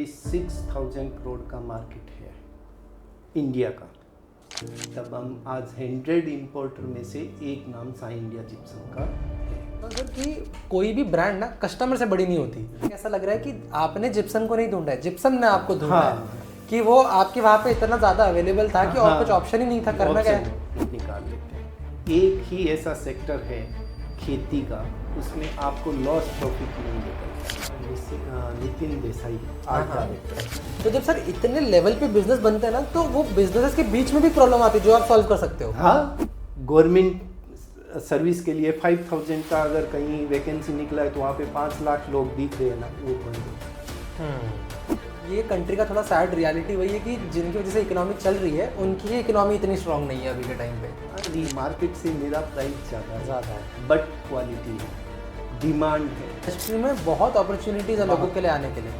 36,000 करोड़ का मार्केट है इंडिया का। तब हम आज 100 इंपोर्टर में से एक नाम साई इंडिया जिप्सम का है। तो सर कि कोई भी ब्रांड ना कस्टमर से बड़ी नहीं होती। ऐसा लग रहा है कि आपने जिप्सम को नहीं ढूंढा है, जिप्सम ने आपको ढूंढा है कि वो आपके वहाँ पे इतना ज़्यादा अवेलेबल था कि और कुछ ऑप्शन ही नहीं था, करना क्या है। निकाल लेते हैं। एक ही ऐसा सेक्टर है खेती का, उसमें आपको लॉस प्रॉफिट नहीं निकलता। Nitin Desai art director. तो जब सर इतने लेवल पे बिजनेस बनते हैं ना, तो वो बिजनेसेस के बीच में भी प्रॉब्लम आती है जो आप सॉल्व कर सकते हो। हाँ, गवर्नमेंट सर्विस के लिए 5,000 का अगर कहीं वैकेंसी निकला है तो वहाँ पे 5 लाख लोग दिख रहे हैं ना, वो बंद। ये कंट्री का थोड़ा सैड रियलिटी वही है कि जिनकी वजह से इकोनॉमी चल रही है उनकी ही इकोनॉमी इतनी स्ट्रांग नहीं है अभी के टाइम पे। मार्केट से मेरा प्राइस ज़्यादा है, बट क्वालिटी है, डिमांड है। इंडस्ट्री में बहुत अपॉर्चुनिटीज़ है लोगों के लिए आने के लिए।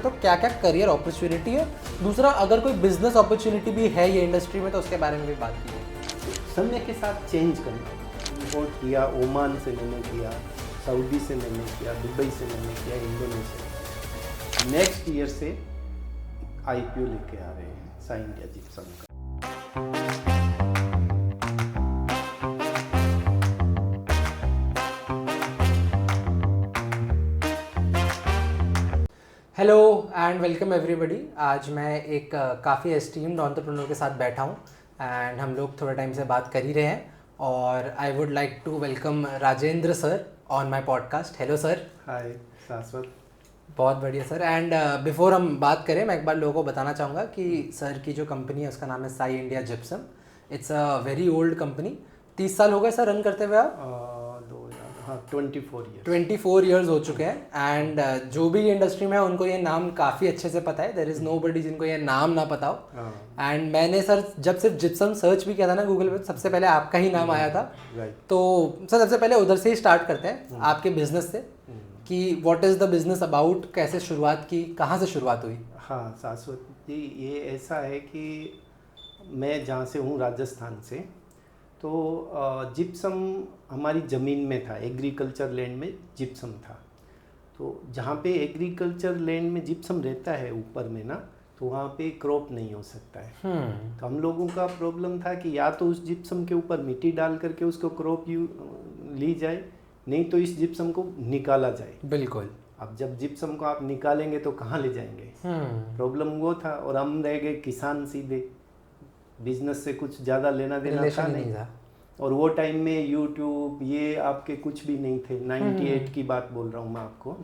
तो क्या क्या करियर अपॉर्चुनिटी है, दूसरा अगर कोई बिजनेस अपॉर्चुनिटी भी है ये इंडस्ट्री में तो उसके बारे में भी बात की। समय के साथ चेंज करना। इम्पोर्ट किया, ओमान से मैंने किया, सऊदी से मैंने किया, दुबई से मैंने किया, इंडोनेशिया। नेक्स्ट ईयर से IPO लेके आ रहे हैं साई इंडिया जिप्सम का। Hello and welcome everybody. आज मैं एक काफ़ी एस्टीम्ड एंटरप्रेन्योर के साथ बैठा हूँ एंड हम लोग थोड़े टाइम से बात कर ही रहे हैं और I would like to welcome Rajendra sir on my podcast. Hello sir. Hi Shashwat. बहुत बढ़िया सर। एंड बिफोर हम बात करें मैं एक बार लोगों को बताना चाहूँगा कि सर की जो कंपनी है उसका नाम है Sai India gypsum. It's a very old company. 30 साल हो गए सर रन करते हुए आप? 24 ईयर्स हो चुके हैं। एंड जो भी इंडस्ट्री में है उनको ये नाम काफ़ी अच्छे से पता है। देयर इज़ नोबडी जिनको ये नाम ना पता हो। एंड मैंने सर जब सिर्फ जिप्सम सर्च भी किया था ना गूगल पे, सबसे पहले आपका ही नाम आया था। तो सर सबसे पहले उधर से ही स्टार्ट करते हैं आपके बिजनेस से कि what is the business about, कैसे शुरुआत की, कहाँ से शुरुआत हुई? हाँ शाश्वत जी, ये ऐसा है कि मैं जहाँ से हूँ राजस्थान से, तो जिप्सम हमारी ज़मीन में था, एग्रीकल्चर लैंड में जिप्सम था। तो जहाँ पे एग्रीकल्चर लैंड में जिप्सम रहता है ऊपर में ना, तो वहाँ पे क्रॉप नहीं हो सकता है। तो हम लोगों का प्रॉब्लम था कि या तो उस जिप्सम के ऊपर मिट्टी डाल करके उसको क्रॉप ली जाए, नहीं तो इस जिप्सम को निकाला जाए। बिल्कुल। अब जब जिप्सम को आप निकालेंगे तो कहाँ ले जाएंगे? प्रॉब्लम वो था। और हम रह गए किसान, सीधे बिजनेस से कुछ ज़्यादा लेना देना था नहीं था। और वो टाइम में यूट्यूब ये आपके कुछ भी नहीं थे। 98 की बात बोल रहा हूँ मैं आपको।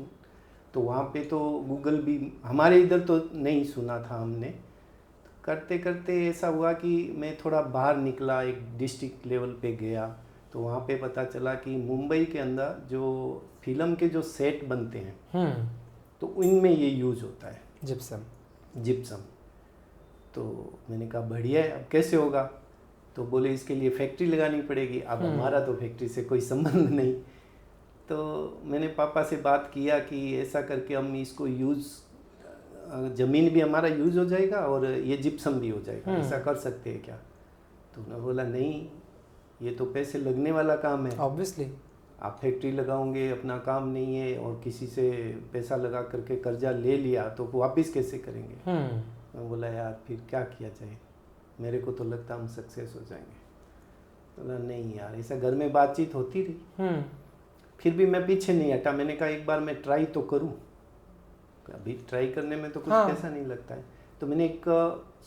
तो वहाँ पे तो गूगल भी हमारे इधर तो नहीं सुना था हमने। तो करते करते ऐसा हुआ कि मैं थोड़ा बाहर निकला, एक डिस्ट्रिक्ट लेवल पे गया, तो वहाँ पे पता चला कि मुंबई के अंदर जो फिल्म के जो सेट बनते हैं तो उनमें ये यूज़ होता है जिप्सम। तो मैंने कहा बढ़िया है, अब कैसे होगा? तो बोले इसके लिए फैक्ट्री लगानी पड़ेगी। अब हमारा तो फैक्ट्री से कोई संबंध नहीं। तो मैंने पापा से बात किया कि ऐसा करके हम इसको यूज़, ज़मीन भी हमारा यूज़ हो जाएगा और ये जिप्सम भी हो जाएगा, ऐसा कर सकते हैं क्या? तो उन्होंने बोला नहीं, ये तो पैसे लगने वाला काम है। ऑब्वियसली आप फैक्ट्री लगाओगे, अपना काम नहीं है, और किसी से पैसा लगा करके कर्जा ले लिया तो वापस कैसे करेंगे? मैं बोला यार फिर क्या किया जाए, मेरे को तो लगता हम सक्सेस हो जाएंगे। बोला नहीं यार, ऐसा घर में बातचीत होती रही। फिर भी मैं पीछे नहीं हटा। मैंने कहा एक बार मैं ट्राई तो करूं, अभी ट्राई करने में तो कुछ पैसा नहीं लगता है। तो मैंने एक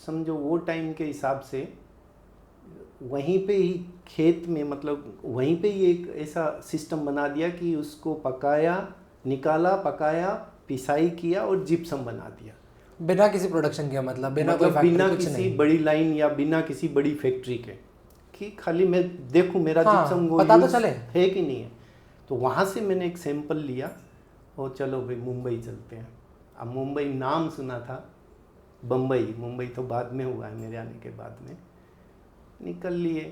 समझो वो टाइम के हिसाब से वहीं पे ही खेत में, मतलब वहीं पे ही एक ऐसा सिस्टम बना दिया कि उसको पकाया, निकाला, पकाया, पिसाई किया और जिप्सम बना दिया। बिना किसी प्रोडक्शन के, मतलब बिना किसी बड़ी लाइन या बिना किसी बड़ी फैक्ट्री के, कि खाली मैं देखूं मेरा जिप्सम वो पता तो चले है कि नहीं है। तो वहाँ से मैंने एक सैंपल लिया और चलो भाई मुंबई चलते हैं। अब मुंबई नाम सुना था, मुंबई तो बाद में हुआ है, मेरे आने के बाद में निकल लिए।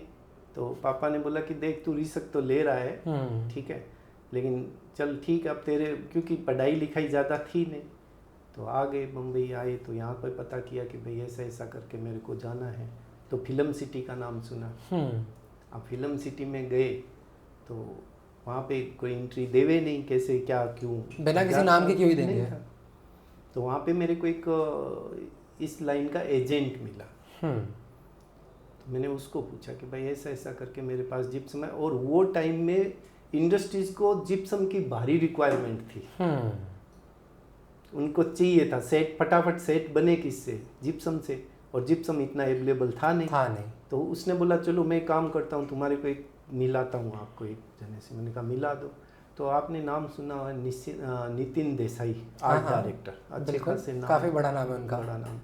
तो पापा ने बोला कि देख तू रिस्क तो ले रहा है, ठीक है, लेकिन चल ठीक है, अब तेरे क्योंकि पढ़ाई लिखाई ज़्यादा थी नहीं, तो आ गए, मुंबई आए। तो यहाँ पर पता किया कि भाई ऐसा ऐसा करके मेरे को जाना है। तो फिल्म सिटी का नाम सुना। अब फिल्म सिटी में गए तो वहाँ पे कोई एंट्री देवे नहीं, कैसे क्या क्यों, बिना किसी नाम के क्यों ही देंगे? तो वहाँ पे मेरे को एक इस लाइन का एजेंट मिला। तो मैंने उसको पूछा कि भाई ऐसा ऐसा करके मेरे पास जिप्सम है, और वो टाइम में इंडस्ट्रीज को जिप्सम की भारी रिक्वायरमेंट थी। उनको चाहिए था सेट, फटाफट सेट बने किससे, जिप्सम से, और जिप्सम इतना अवेलेबल था नहीं। तो उसने बोला चलो मैं काम करता हूँ, तुम्हारे को एक मिलाता हूँ आपको एक जने से। मैंने कहा मिला दो। तो आपने नाम सुना है नितिन देसाई, आर्ट डायरेक्टर, अच्छे खासे नाम, काफ़ी बड़ा नाम है उनका। बड़ा नाम।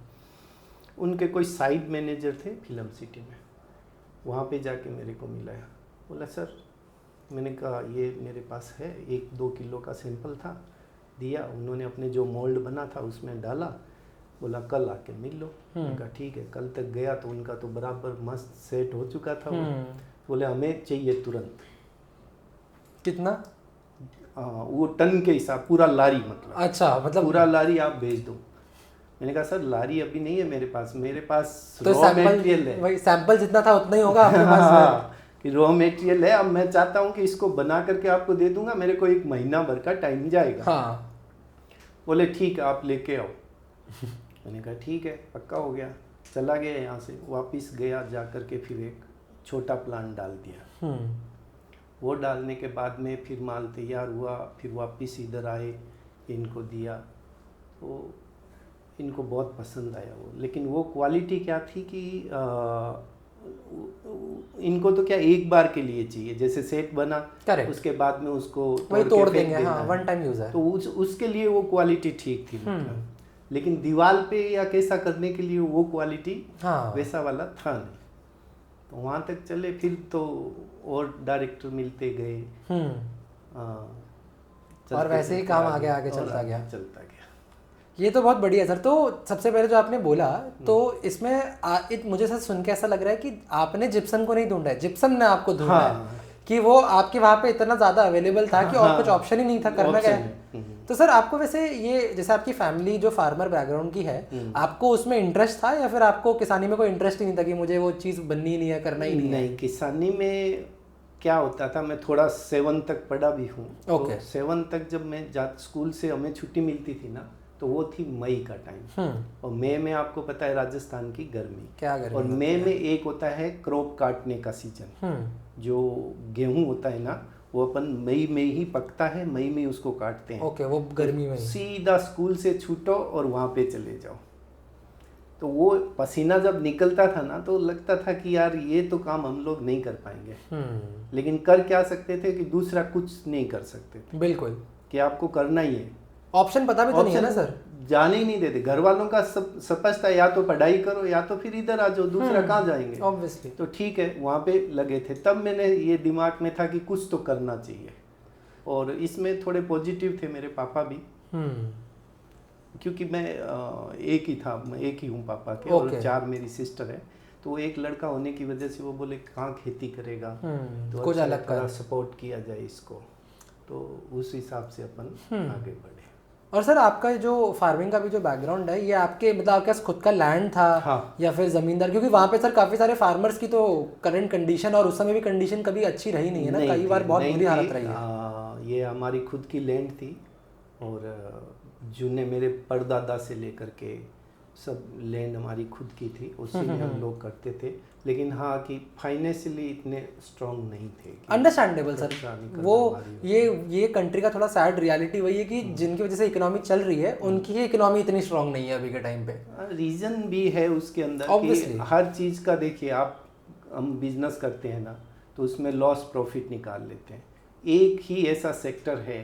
उनके कोई साइड मैनेजर थे फिल्म सिटी में, वहाँ पे जाके मेरे को मिलाया। बोला सर, मैंने कहा ये मेरे पास है, 1-2 किलो का सैंपल था, दिया। उन्होंने अपने जो मोल्ड बना था उसमें डाला। बोला कल आके मिल लो। मैंने कहा ठीक है। कल तक गया तो उनका तो बराबर मस्त सेट हो चुका था। बोले हमें चाहिए तुरंत। कितना? वो टन के हिसाब, पूरा लारी, मतलब पूरा लारी आप भेज दो। मैंने कहा सर लारी अभी नहीं है मेरे पास तो रॉ मटेरियल है। वही सैंपल जितना था उतना ही होगा आपके पास। कि रॉ मटेरियल है, अब मैं चाहता हूँ कि इसको बना करके आपको दे दूंगा, मेरे को 1 महीना भर का टाइम जाएगा। बोले ठीक है आप लेके आओ। मैंने कहा ठीक है, पक्का हो गया। चला गया यहाँ से, वापस गया, जा करके फिर एक छोटा प्लांट डाल दिया। वो डालने के बाद में फिर माल तैयार हुआ, फिर वापस इधर आए, इनको दिया, तो इनको बहुत पसंद आया वो। लेकिन वो क्वालिटी क्या थी कि इनको तो क्या एक बार के लिए चाहिए, जैसे सेट बना उसके बाद में उसको तोड़ देंगे, वन टाइम यूज है, तो उसके लिए वो क्वालिटी ठीक थी। लेकिन दीवार पे या कैसा करने के लिए वो क्वालिटी वैसा वाला था नहीं। तो वहाँ तक चले, फिर तो और डायरेक्टर मिलते गए, और वैसे ही काम आगे चलता गया। ये तो बहुत बढ़िया सर। तो सबसे पहले जो आपने बोला, तो इसमें मुझे सर सुन के ऐसा लग रहा है कि आपने जिप्सम को नहीं ढूंढा है, जिप्सम ने आपको ढूंढा है, कि वो आपके वहाँ पे इतना ज़्यादा अवेलेबल था कि और कुछ ऑप्शन ही नहीं था, करना क्या है। तो सर आपको वैसे ये, जैसे आपकी फैमिली जो फार्मर बैकग्राउंड की है, आपको उसमें इंटरेस्ट था या फिर आपको किसानी में कोई इंटरेस्ट ही नहीं था कि मुझे वो चीज़ बननी नहीं है, करना ही नहीं है? नहीं, किसानी में क्या होता था, मैं थोड़ा 7 तक पढ़ा भी हूँ। तो 7 तक जब मैं स्कूल से हमें छुट्टी मिलती थी ना, तो वो थी मई का टाइम। और मई में आपको पता है राजस्थान की गर्मी, क्या गर्मी, और मई में एक होता है क्रॉप काटने का सीजन। जो गेहूं होता है ना, वो अपन मई में ही पकता है, मई में उसको काटते हैं। ओके, वो गर्मी में सीधा स्कूल से छूटो और वहाँ पे चले जाओ। तो वो पसीना जब निकलता था ना, तो लगता था कि यार ये तो काम हम लोग नहीं कर पाएंगे। लेकिन कर क्या सकते थे कि दूसरा कुछ नहीं कर सकते थे। बिल्कुल, कि आपको करना ही है। ऑप्शन पता भी तो नहीं है ना सर, जाने ही नहीं देते। घर वालों का सब स्पष्ट था, या तो पढ़ाई करो या तो फिर इधर आ जाओ, दूसरा कहाँ जाएंगे ऑब्वियसली। तो ठीक है, वहाँ पे लगे थे। तब मैंने ये दिमाग में था कि कुछ तो करना चाहिए। और इसमें थोड़े पॉजिटिव थे मेरे पापा भी, क्योंकि मैं एक ही हूँ पापा के, और 4 मेरी सिस्टर है। तो एक लड़का होने की वजह से वो बोले कहाँ खेती करेगा, तो कुछ अलग का सपोर्ट किया जाए इसको। तो उस हिसाब से अपन आगे बढ़े। और सर आपका जो फार्मिंग का भी जो बैकग्राउंड है, ये आपके मतलब आपके पास खुद का लैंड था या फिर जमींदार? क्योंकि वहाँ पे सर काफ़ी सारे फार्मर्स की तो करंट कंडीशन और उस समय भी कंडीशन कभी अच्छी रही नहीं है ना, कई बार बहुत बुरी हालत रही है। ये हमारी खुद की लैंड थी, और जिन्हें मेरे परदादा से लेकर के सब लैंड हमारी खुद की थी, उसी में हम लोग करते थे। लेकिन हाँ कि फाइनेंशियली इतने स्ट्रॉन्ग नहीं थे। अंडरस्टैंडेबल सर, वो ये कंट्री का थोड़ा सैड रियलिटी वही है कि जिनकी वजह से इकोनॉमी चल रही है, उनकी ही इकोनॉमी इतनी स्ट्रॉन्ग नहीं है अभी के टाइम पे। रीज़न भी है उसके अंदर कि हर चीज़ का देखिए आप, हम बिजनेस करते हैं ना, तो उसमें लॉस प्रॉफिट निकाल लेते हैं। एक ही ऐसा सेक्टर है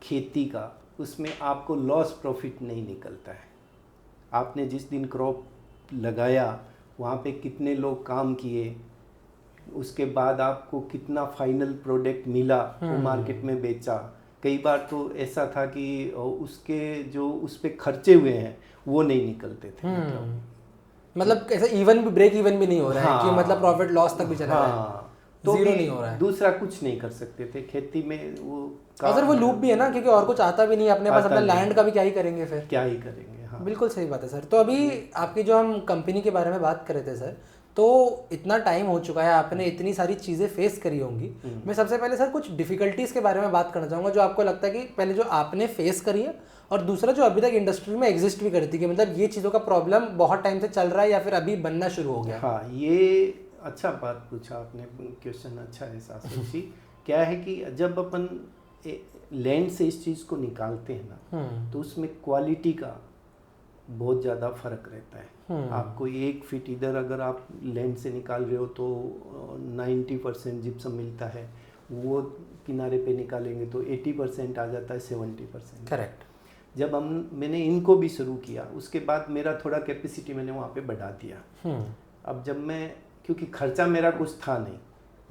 खेती का, उसमें आपको लॉस प्रॉफिट नहीं निकलता है। आपने जिस दिन क्रॉप लगाया, वहाँ पे कितने लोग काम किए, उसके बाद आपको कितना फाइनल प्रोडक्ट मिला, वो मार्केट में बेचा। कई बार तो ऐसा था कि उसके जो उस पे खर्चे हुए हैं वो नहीं निकलते थे। मतलब ऐसा इवन भी, ब्रेक इवन भी नहीं हो रहा है कि मतलब प्रॉफिट लॉस तक भी चला रहा है, तो जीरो नहीं हो रहा है। दूसरा कुछ नहीं कर सकते थे खेती में। वो और सर वो लूप भी है ना, क्योंकि और कुछ आता भी नहीं है अपने पास, अपना लैंड का भी क्या ही करेंगे फिर, क्या ही करेंगे। हाँ, बिल्कुल सही बात है सर। तो अभी आपकी जो हम कंपनी के बारे में बात कर रहे थे सर, तो इतना टाइम हो चुका है, आपने इतनी सारी चीज़ें फेस करी होंगी। मैं सबसे पहले सर कुछ डिफ़िकल्टीज़ के बारे में बात करना चाहूँगा, जो आपको लगता है कि पहले जो आपने फेस करी है और दूसरा जो अभी तक इंडस्ट्री में एग्जिस्ट भी करती है, मतलब ये चीज़ों का प्रॉब्लम बहुत टाइम से चल रहा है या फिर अभी बनना शुरू हो गया? हाँ, ये अच्छा बात पूछा आपने, क्वेश्चन अच्छा है शास्त्री जी। क्या है कि जब अपन लैंड से इस चीज़ को निकालते हैं ना, तो उसमें क्वालिटी का बहुत ज़्यादा फर्क रहता है। आपको 1 फीट इधर अगर आप लैंड से निकाल रहे हो तो 90% जिप्सम मिलता है, वो किनारे पे निकालेंगे तो 80% आ जाता है, 70%। करेक्ट। जब मैंने इनको भी शुरू किया, उसके बाद मेरा थोड़ा कैपेसिटी मैंने वहाँ पे बढ़ा दिया। अब जब मैं, क्योंकि खर्चा मेरा कुछ था नहीं,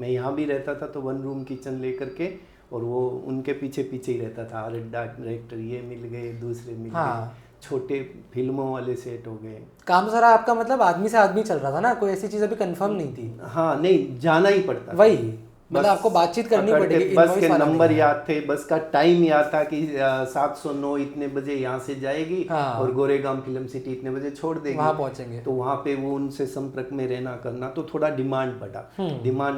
मैं यहाँ भी रहता था तो 1 रूम किचन लेकर के, और वो उनके पीछे पीछे ही रहता था। अरे डायरेक्टर ये मिल गए, दूसरे मिल गए, छोटे फिल्मों वाले सेट हो गए। काम सारा आपका मतलब आदमी से आदमी चल रहा था ना, कोई ऐसी चीज़ अभी कंफर्म नहीं थी? हाँ, नहीं, जाना ही पड़ता, वही मतलब आपको बातचीत करनी पड़ेगी। बस के नंबर याद थे, बस का टाइम याद था कि 709 इतने बजे यहाँ से जाएगी, और गोरेगांव फिल्म सिटी इतने बजे छोड़ देगी, वहाँ पहुँचेंगे। तो वहाँ पे वो उनसे संपर्क में रहना करना, तो थोड़ा डिमांड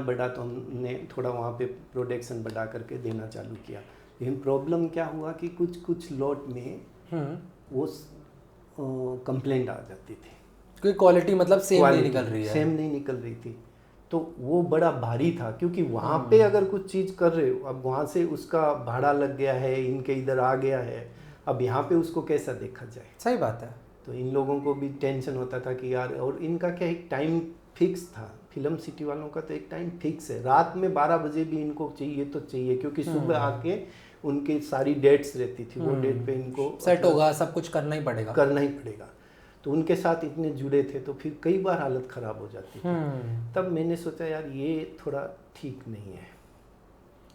बढ़ा तो हमने थोड़ा वहाँ पे प्रोडक्शन बढ़ा करके देना चालू किया। लेकिन प्रॉब्लम क्या हुआ कि कुछ लॉट में वो कंप्लेंट आ जाती थी, कोई क्वालिटी मतलब सेम नहीं निकल रही थी। तो वो बड़ा भारी था, क्योंकि वहाँ पे अगर कुछ चीज़ कर रहे हो, अब वहाँ से उसका भाड़ा लग गया है, इनके इधर आ गया है, अब यहाँ पे उसको कैसा देखा जाए। सही बात है। तो इन लोगों को भी टेंशन होता था कि यार, और इनका क्या एक टाइम फिक्स था, फिल्म सिटी वालों का तो एक टाइम फिक्स है, रात में 12 बजे भी इनको चाहिए तो चाहिए, क्योंकि सुबह आके उनकी सारी डेट्स रहती थी, वो डेट पे इनको सेट होगा, सब कुछ करना ही पड़ेगा। तो उनके साथ इतने जुड़े थे, तो फिर कई बार हालत ख़राब हो जाती थी। तब मैंने सोचा यार ये थोड़ा ठीक नहीं है,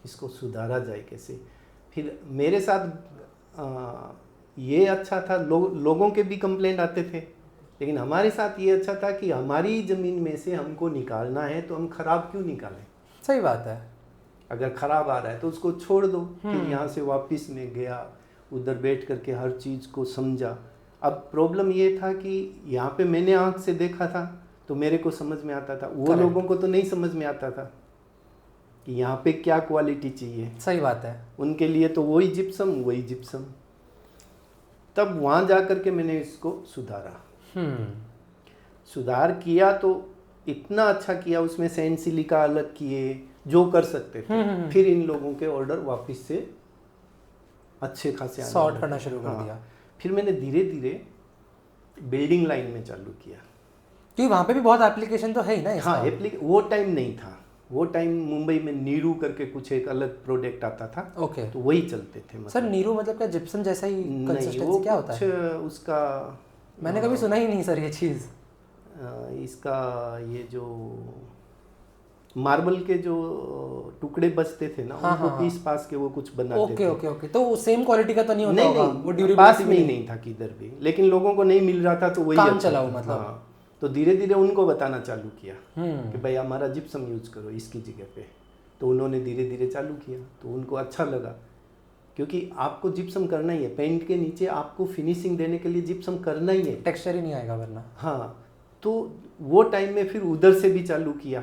इसको सुधारा जाए कैसे। फिर मेरे साथ ये अच्छा था, लोगों के भी कंप्लेंट आते थे, लेकिन हमारे साथ ये अच्छा था कि हमारी ज़मीन में से हमको निकालना है तो हम ख़राब क्यों निकालें। सही बात है। अगर ख़राब आ रहा है तो उसको छोड़ दो। फिर यहाँ से वापस में गया, उधर बैठ करके हर चीज़ को समझा। अब प्रॉब्लम ये था कि यहाँ पे मैंने आँख से देखा था तो मेरे को समझ में आता था, वो लोगों को तो नहीं समझ में आता था कि यहाँ पे क्या क्वालिटी चाहिए। सही बात है। उनके लिए तो वही जिप्सम। तब वहाँ जा कर के मैंने इसको सुधार किया, तो इतना अच्छा किया, उसमें सैंड सिलिका अलग किए, जो कर सकते थे। फिर इन लोगों के ऑर्डर वापस से अच्छे खासे सॉर्ट करना शुरू कर दिया। फिर मैंने धीरे धीरे बिल्डिंग लाइन में चालू किया, क्योंकि वहाँ पे भी बहुत एप्लीकेशन तो है ही ना। हाँ, वो टाइम नहीं था, वो टाइम मुंबई में नीरू करके कुछ एक अलग प्रोडक्ट आता था। ओके। तो वही चलते थे। मतलब सर नीरू मतलब क्या जिप्सम जैसा ही कंसिस्टेंसी क्या होता है? उसका मैंने कभी सुना ही नहीं सर ये चीज़। इसका ये जो मार्बल के जो टुकड़े बचते थे ना, उनको पीस पास के वो कुछ बनाते थे। ओके। तो सेम क्वालिटी का तो नहीं होता होगा? वो ड्यूरेबिलिटी पास में ही नहीं था किधर भी, लेकिन लोगों को नहीं मिल रहा था तो वही काम चलाओ मतलब। हाँ, तो धीरे धीरे उनको बताना चालू किया कि भाई हमारा जिप्सम यूज करो इसकी जगह पे। तो उन्होंने धीरे धीरे चालू किया, तो उनको अच्छा लगा, क्योंकि आपको जिप्सम करना ही है, पेंट के नीचे आपको फिनिशिंग देने के लिए जिप्सम करना ही है, टेक्सचर ही नहीं आएगा वरना। हाँ, तो वो टाइम में फिर उधर से भी चालू किया,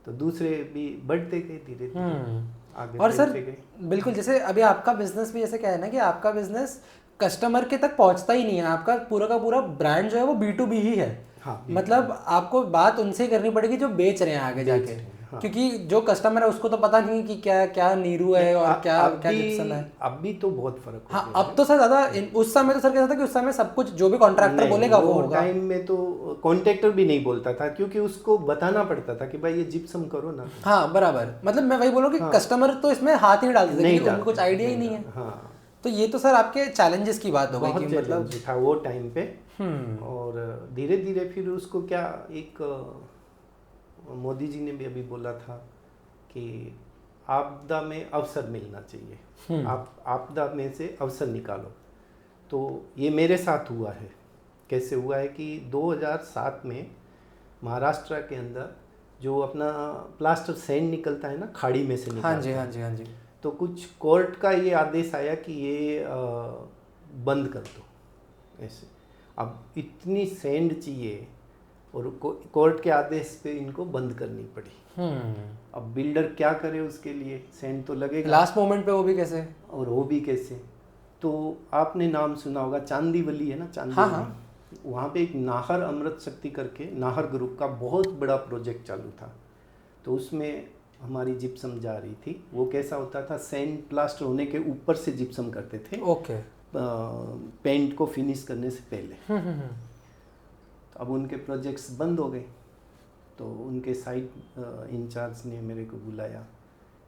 तो दूसरे भी बढ़ते गए धीरे धीरे आगे। और सर बिल्कुल, जैसे अभी आपका बिजनेस भी ऐसे क्या है ना कि आपका बिजनेस कस्टमर के तक पहुंचता ही नहीं है, आपका पूरा का पूरा ब्रांड जो है वो B2B ही है। हाँ, मतलब आपको बात उनसे करनी पड़ेगी जो बेच रहे हैं आगे जाके। हाँ। क्योंकि जो कस्टमर है उसको तो पता नहीं कि क्या क्या नीरू है और क्या जिप्सम है। अभी तो बहुत फर्क हाँ, अब तो सर ज़्यादा। उस समय तो सर कहता था कि उस समय सब कुछ जो भी कॉन्ट्रैक्टर बोलेगा वो होगा। टाइम में तो कॉन्ट्रैक्टर भी नहीं बोलता था, क्योंकि उसको बताना पड़ता था कि भाई ये जिप्सम करो ना। हाँ बराबर, मतलब मैं वही बोल रहा हूँ कि कस्टमर तो इसमें हाथ ही नहीं डालते थे, क्योंकि उनको कुछ आइडिया ही नहीं है। हाँ, तो ये तो सर आपके चैलेंजेस की बात हो गई कि मतलब था वो टाइम पे। और धीरे धीरे फिर उसको क्या, एक मोदी जी ने भी अभी बोला था कि आपदा में अवसर मिलना चाहिए, आप आपदा में से अवसर निकालो। तो ये मेरे साथ हुआ है। कैसे हुआ है कि 2007 में महाराष्ट्र के अंदर जो अपना प्लास्टर सैंड निकलता है ना, खाड़ी में से निकलता है। हाँ जी। तो कुछ कोर्ट का ये आदेश आया कि ये बंद कर दो ऐसे। अब इतनी सैंड चाहिए और कोर्ट के आदेश पे इनको बंद करनी पड़ी। अब बिल्डर क्या करे उसके लिए, सैंड तो लगेगा लास्ट मोमेंट पे, वो भी कैसे। और वो भी कैसे। तो आपने नाम सुना होगा चांदीवली है ना, चांदीवली। हाँ। वहाँ पे एक नाहर अमृत शक्ति करके नाहर ग्रुप का बहुत बड़ा प्रोजेक्ट चालू था, तो उसमें हमारी जिप्सम जा रही थी। वो कैसा होता था, सैंड प्लास्टर होने के ऊपर से जिप्सम करते थे, ओके, पेंट को फिनिश करने से पहले। तो अब उनके प्रोजेक्ट्स बंद हो गए, तो उनके साइट इंचार्ज ने मेरे को बुलाया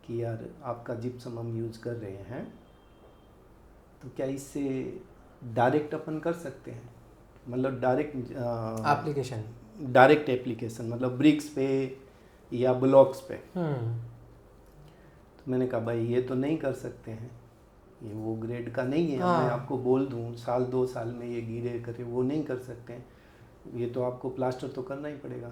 कि यार आपका जिप्सम हम यूज़ कर रहे हैं, तो क्या इससे डायरेक्ट अपन कर सकते हैं, मतलब डायरेक्ट एप्लीकेशन, मतलब ब्रिक्स पे या ब्लॉक्स पे। तो मैंने कहा भाई ये तो नहीं कर सकते हैं, ये वो ग्रेड का नहीं है। मैं आपको बोल दूं साल 2 साल में ये गिरे करे, वो नहीं कर सकते हैं, ये तो आपको प्लास्टर तो करना ही पड़ेगा।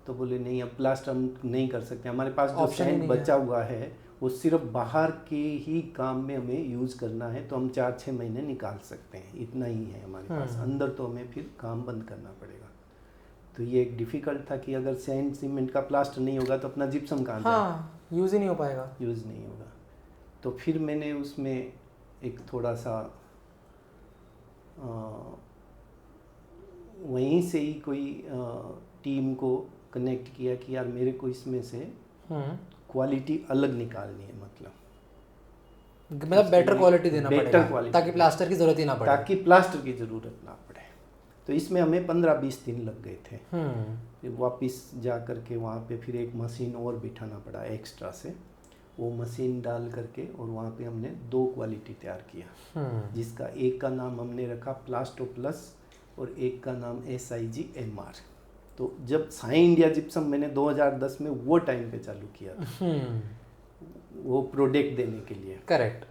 तो बोले नहीं, अब प्लास्टर हम नहीं कर सकते, हमारे पास जो सैंड बचा हुआ है वो सिर्फ बाहर के ही काम में हमें यूज़ करना है, तो हम 4-6 महीने निकाल सकते हैं, इतना ही है हमारे पास, अंदर तो हमें फिर काम बंद करना पड़ेगा। तो ये एक डिफ़िकल्ट था कि अगर सैंड सीमेंट का प्लास्टर नहीं होगा तो अपना जिप्सम कहाँ जाए, यूज़ ही नहीं हो पाएगा, यूज़ नहीं होगा। तो फिर मैंने उसमें एक थोड़ा सा वहीं से ही कोई टीम को कनेक्ट किया कि यार मेरे को इसमें से क्वालिटी अलग निकालनी है, मतलब बेटर क्वालिटी देना पड़ेगा, ताकि प्लास्टर की ज़रूरत ही ना पड़े, तो इसमें हमें 15-20 दिन लग गए थे। फिर वापस जा कर के वहाँ पे फिर एक मशीन और बिठाना पड़ा एक्स्ट्रा से, वो मशीन डाल करके और वहाँ पे हमने 2 क्वालिटी तैयार किया, जिसका एक का नाम हमने रखा प्लास्टो प्लस और एक का नाम SIGMR। तो जब साई इंडिया जिप्सम मैंने 2010 में वो टाइम पे चालू किया था, वो प्रोडक्ट देने के लिए, करेक्ट।